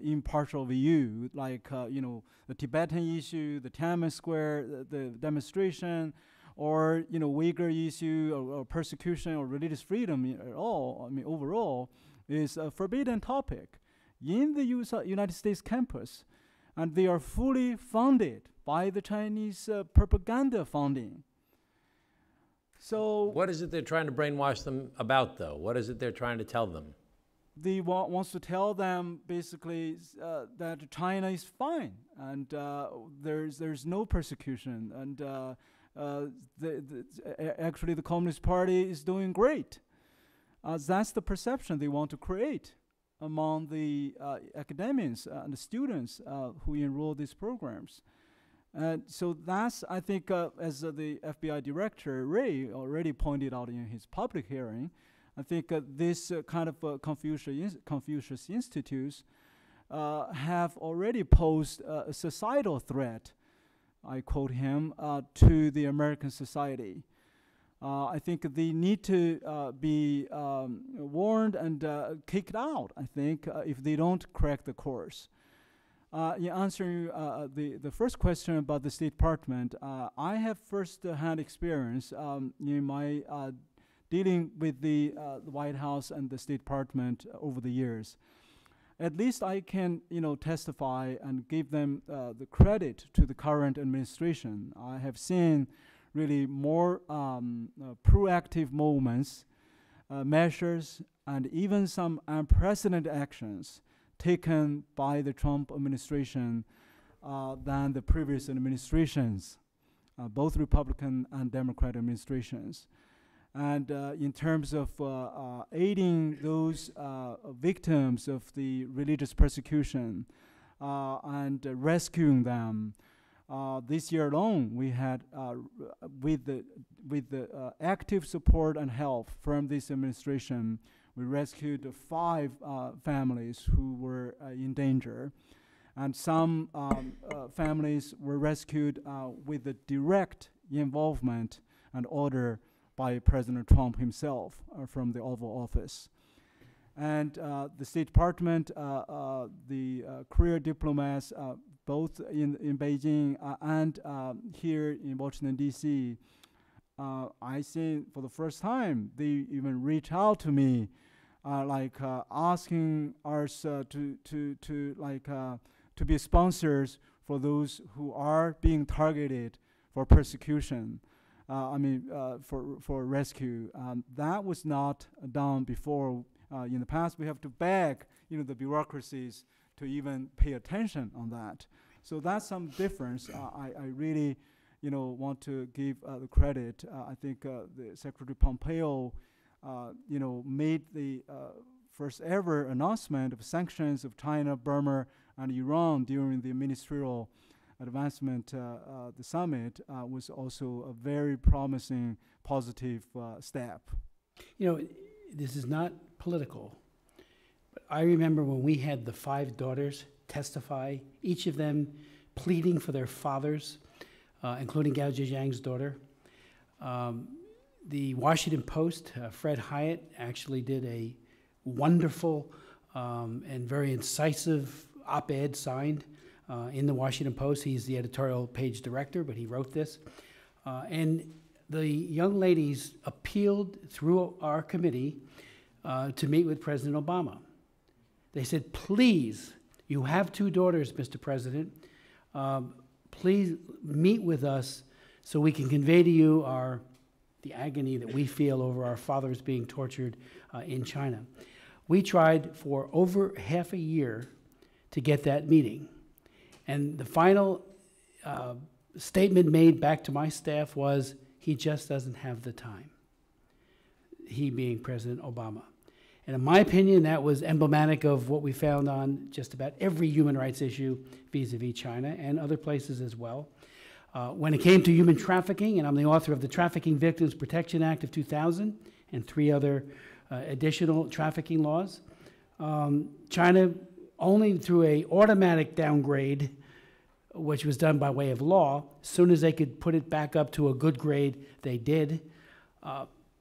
impartial view, like the Tibetan issue, the Tiananmen Square, the demonstration, or Uyghur issue, or persecution, or religious freedom at all. I mean, overall, is a forbidden topic in the United States campus, and they are fully funded by the Chinese propaganda funding. So, what is it they're trying to brainwash them about, though? What is it they're trying to tell them? They wants to tell them basically that China is fine, and there's no persecution, and actually the Communist Party is doing great. That's the perception they want to create among the academics and the students who enroll these programs. And so that's, I think, as the FBI director, Ray, already pointed out in his public hearing, I think this kind of Confucius Institutes have already posed a societal threat, I quote him, to the American society. I think they need to be warned and kicked out, I think, if they don't correct the course. In answering the first question about the State Department, I have first-hand experience in my dealing with the White House and the State Department over the years. At least I can, testify and give them the credit to the current administration. I have seen really more proactive movements, measures, and even some unprecedented actions taken by the Trump administration than the previous administrations, both Republican and Democrat administrations. And in terms of aiding those victims of the religious persecution and rescuing them, this year alone, we had, with the active support and help from this administration, we rescued 5 families who were in danger. And some families were rescued with the direct involvement and order by President Trump himself from the Oval Office. And the State Department, the career diplomats, both in Beijing and here in Washington, D.C., I think for the first time, they even reach out to me, asking us to be sponsors for those who are being targeted for persecution. For rescue. That was not done before. In the past, we have to beg, the bureaucracies to even pay attention on that. So that's some difference. I really, want to give the credit. I think the Secretary Pompeo, made the first ever announcement of sanctions of China, Burma, and Iran during the ministerial advancement, the summit was also a very promising, positive step. This is not political, but I remember when we had the 5 daughters testify, each of them pleading for their fathers, including Gao Zhejiang's daughter. The Washington Post, Fred Hyatt, actually did a wonderful and very incisive op-ed signed in the Washington Post. He's the editorial page director, but he wrote this. And the young ladies appealed through our committee to meet with President Obama. They said, please, you have 2 daughters, Mr. President. Please meet with us so we can convey to you the agony that we feel over our fathers being tortured in China. We tried for over half a year to get that meeting. And the final statement made back to my staff was, he just doesn't have the time, he being President Obama. And in my opinion, that was emblematic of what we found on just about every human rights issue vis-a-vis China and other places as well. When it came to human trafficking, and I'm the author of the Trafficking Victims Protection Act of 2000 and 3 other additional trafficking laws, China, only through an automatic downgrade, which was done by way of law, as soon as they could put it back up to a good grade, they did.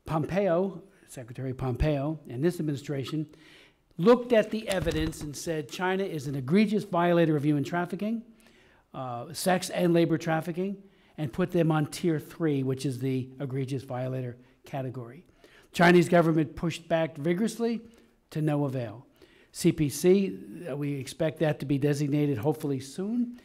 Pompeo, Secretary Pompeo, and this administration looked at the evidence and said China is an egregious violator of human trafficking, sex and labor trafficking, and put them on tier 3, which is the egregious violator category. Chinese government pushed back vigorously to no avail. CPC, we expect that to be designated hopefully soon,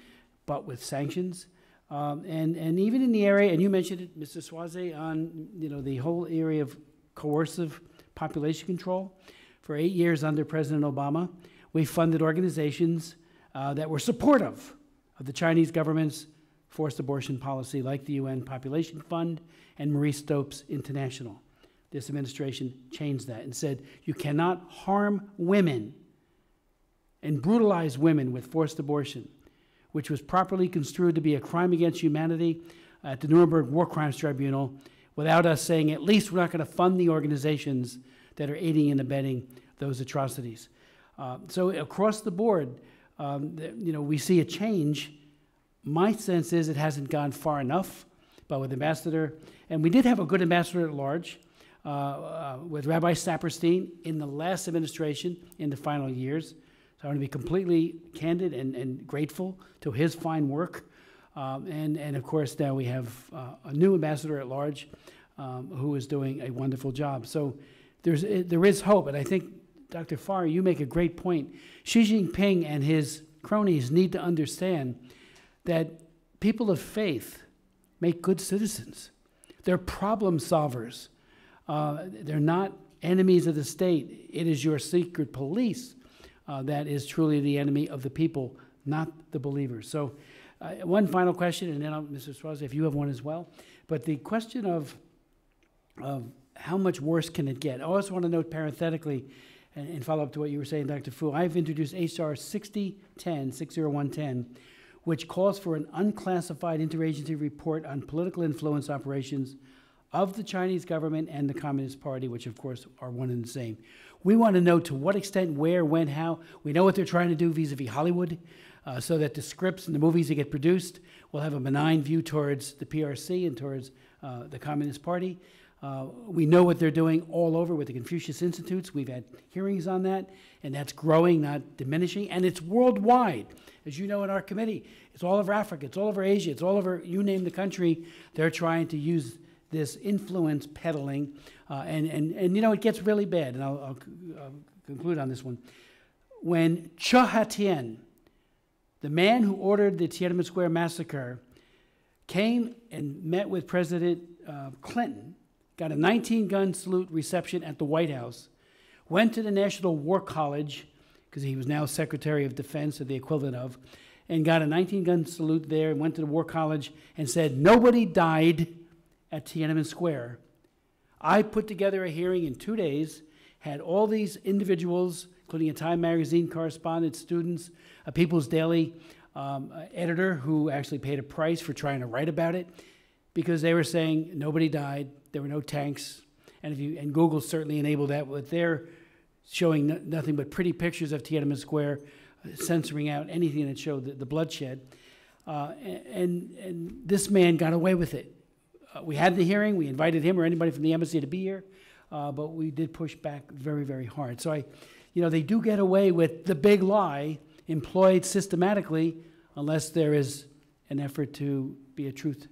but with sanctions. And even in the area, and you mentioned it, Mr. Swazi, on the whole area of coercive population control. For 8 years under President Obama, we funded organizations that were supportive of the Chinese government's forced abortion policy, like the UN Population Fund and Marie Stopes International. This administration changed that and said, you cannot harm women and brutalize women with forced abortion, which was properly construed to be a crime against humanity at the Nuremberg War Crimes Tribunal, without us saying, at least we're not going to fund the organizations that are aiding and abetting those atrocities. So across the board, we see a change. My sense is it hasn't gone far enough, but with Ambassador, and we did have a good ambassador at large, with Rabbi Saperstein in the last administration in the final years. So I want to be completely candid and grateful to his fine work. And of course, now we have a new ambassador at large who is doing a wonderful job. So there is hope, and I think, Dr. Farr, you make a great point. Xi Jinping and his cronies need to understand that people of faith make good citizens. They're problem solvers. They're not enemies of the state. It is your secret police that is truly the enemy of the people, not the believers. So one final question, and then Mr. Swazi, if you have one as well. But the question of how much worse can it get? I also want to note parenthetically, and follow up to what you were saying, Dr. Fu, I've introduced H.R. 60110, which calls for an unclassified interagency report on political influence operations of the Chinese government and the Communist Party, which of course are one and the same. We want to know to what extent, where, when, how. We know what they're trying to do vis-a-vis Hollywood, so that the scripts and the movies that get produced will have a benign view towards the PRC and towards the Communist Party. We know what they're doing all over with the Confucius Institutes. We've had hearings on that, and that's growing, not diminishing, and it's worldwide. As you know, in our committee, it's all over Africa, it's all over Asia, it's all over, you name the country, they're trying to use this influence peddling, and you know, it gets really bad, and I'll conclude on this one. When Che Haitian, the man who ordered the Tiananmen Square massacre, came and met with President Clinton, got a 19-gun salute reception at the White House, went to the National War College, because he was now Secretary of Defense, or the equivalent of, and got a 19-gun salute there, and went to the War College and said, nobody died at Tiananmen Square. I put together a hearing in 2 days, had all these individuals, including a Time Magazine correspondent, students, a People's Daily editor who actually paid a price for trying to write about it, because they were saying nobody died, there were no tanks, and Google certainly enabled that with their showing nothing but pretty pictures of Tiananmen Square, censoring out anything that showed the bloodshed. And this man got away with it. We had the hearing, we invited him or anybody from the embassy to be here, but we did push back very, very hard. So they do get away with the big lie employed systematically unless there is an effort to be a truth,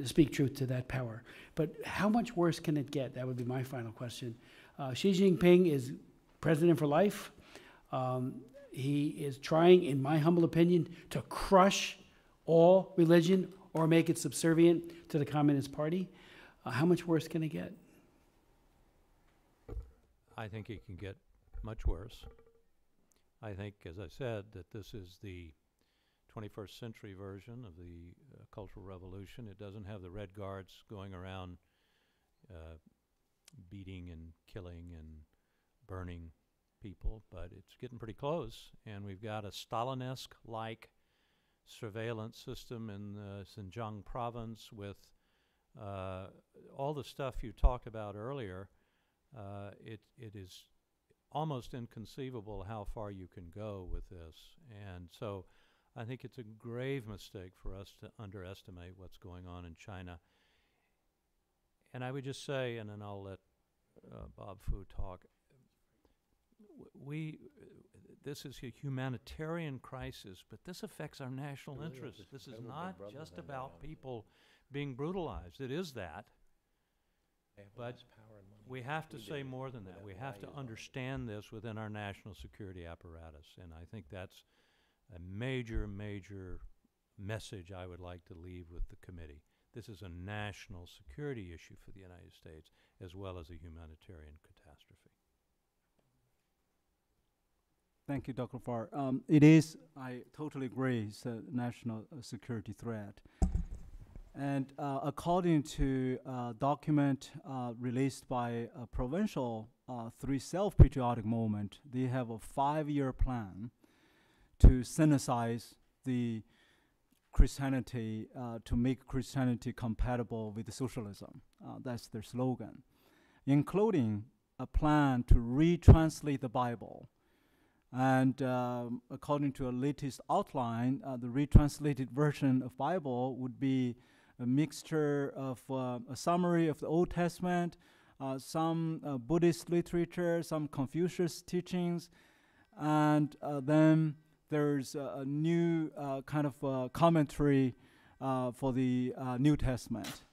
speak truth to that power. But how much worse can it get? That would be my final question. Xi Jinping is president for life. He is trying, in my humble opinion, to crush all religion or make it subservient to the Communist Party. How much worse can it get? I think it can get much worse. I think, as I said, that this is the 21st century version of the Cultural Revolution. It doesn't have the Red Guards going around beating and killing and burning people, but it's getting pretty close. And we've got a Stalinesque-like surveillance system in the Xinjiang province with all the stuff you talked about earlier. It is almost inconceivable how far you can go with this. And so I think it's a grave mistake for us to underestimate what's going on in China. And I would just say, and then I'll let Bob Fu talk, this is a humanitarian crisis, but this affects our national interests. This is not just about people being brutalized. It is that. But we have to say more than that. We have to understand this within our national security apparatus. And I think that's a major, major message I would like to leave with the committee. This is a national security issue for the United States as well as a humanitarian catastrophe. Thank you, Dr. Farr. It is, I totally agree, it's a national security threat. And according to a document released by a provincial Three Self-Patriotic Movement, they have a 5-year plan to synthesize the Christianity, to make Christianity compatible with socialism. That's their slogan, including a plan to retranslate the Bible. And according to a latest outline, the retranslated version of Bible would be a mixture of a summary of the Old Testament, some Buddhist literature, some Confucius teachings, and then there's a new kind of commentary for the New Testament.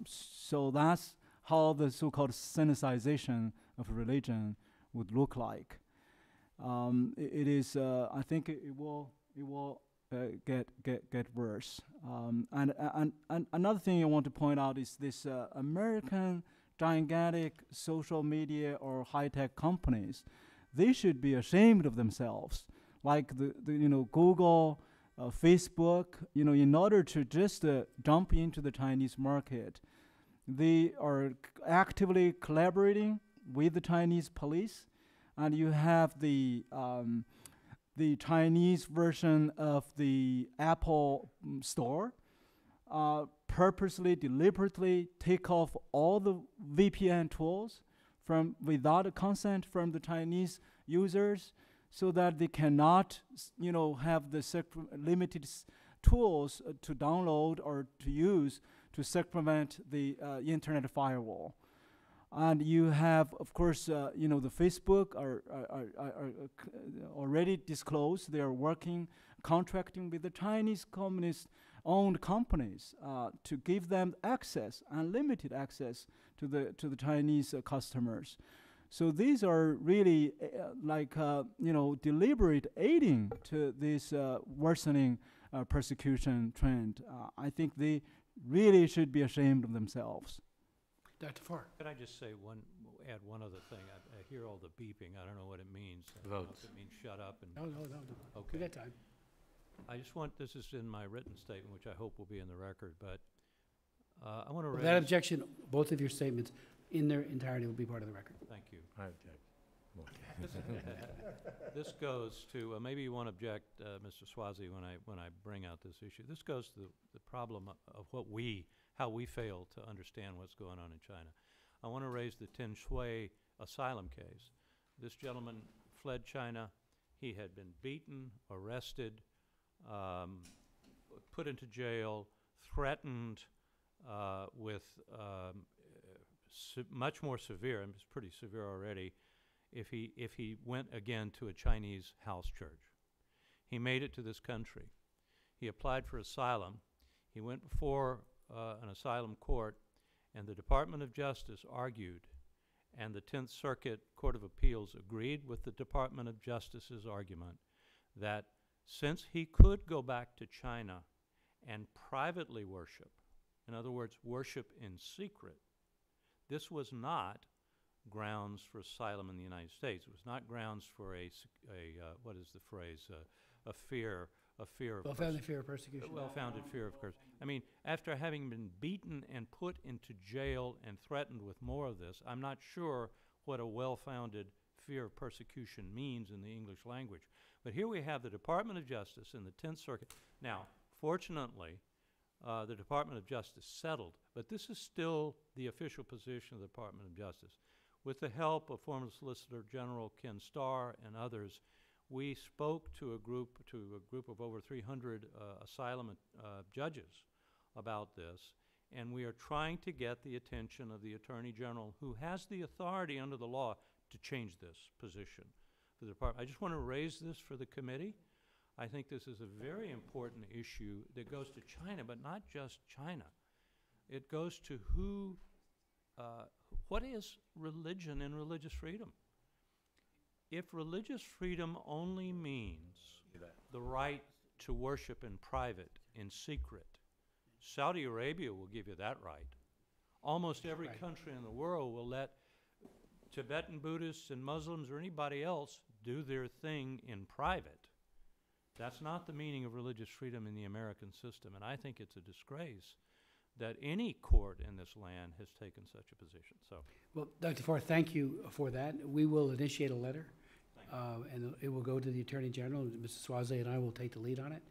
So that's how the so-called syncretization of religion would look like. It is, I think it will get worse. And another thing I want to point out is this American gigantic social media or high-tech companies. They should be ashamed of themselves, like the Google, Facebook. In order to just jump into the Chinese market, they are actively collaborating with the Chinese police, and you have the Chinese version of the Apple Store purposely, deliberately take off all the VPN tools without a consent from the Chinese users, so that they cannot, have the limited tools to download or to use to circumvent the internet firewall. And you have, of course, the Facebook are already disclosed they are contracting with the Chinese communist-owned companies to give them access, unlimited access to the Chinese customers. So these are really deliberate aiding to this worsening persecution trend. I think they really should be ashamed of themselves. Dr. Farr. Could I just add one other thing? I hear all the beeping. I don't know what it means. I don't know Votes. if it means shut up. No. Okay. We got time. I just want, this is in my written statement, which I hope will be in the record, but I want to raise. Without objection, both of your statements in their entirety will be part of the record. Thank you. I object. This goes to, maybe you won't object, Mr. Swazi, when I bring out this issue. This goes to the problem of how we fail to understand what's going on in China. I want to raise the Tin Shui asylum case. This gentleman fled China. He had been beaten, arrested, put into jail, threatened with much more severe, and it's pretty severe already, if he went again to a Chinese house church. He made it to this country. He applied for asylum. He went before an asylum court, and the Department of Justice argued, and the 10th Circuit Court of Appeals agreed with the Department of Justice's argument that since he could go back to China and privately worship, in other words, worship in secret, this was not grounds for asylum in the United States. It was not grounds for what is the phrase, a fear of Well-founded fear of persecution. well-founded fear of course. I mean, after having been beaten and put into jail and threatened with more of this, I'm not sure what a well-founded fear of persecution means in the English language. But here we have the Department of Justice in the 10th Circuit. Now, fortunately, the Department of Justice settled, but this is still the official position of the Department of Justice. With the help of former Solicitor General Ken Starr and others, we spoke to a group of over 300 asylum judges about this, and we are trying to get the attention of the Attorney General, who has the authority under the law to change this position for the department. I just want to raise this for the committee. I think this is a very important issue that goes to China, but not just China. It goes to what is religion and religious freedom? If religious freedom only means the right to worship in private, in secret, Saudi Arabia will give you that right. Almost every country in the world will let Tibetan Buddhists and Muslims or anybody else do their thing in private. That's not the meaning of religious freedom in the American system, and I think it's a disgrace that any court in this land has taken such a position. So, Well, Dr. Farr, thank you for that. We will initiate a letter, and it will go to the Attorney General. Mr. Swazi and I will take the lead on it.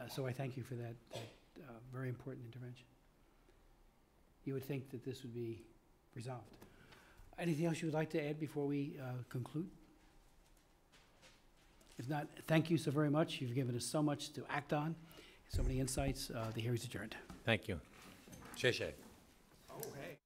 So I thank you for that very important intervention. You would think that this would be resolved. Anything else you would like to add before we conclude? If not, thank you so very much. You've given us so much to act on, so many insights. The hearing's adjourned. Thank you. Sheshe. Oh, hey.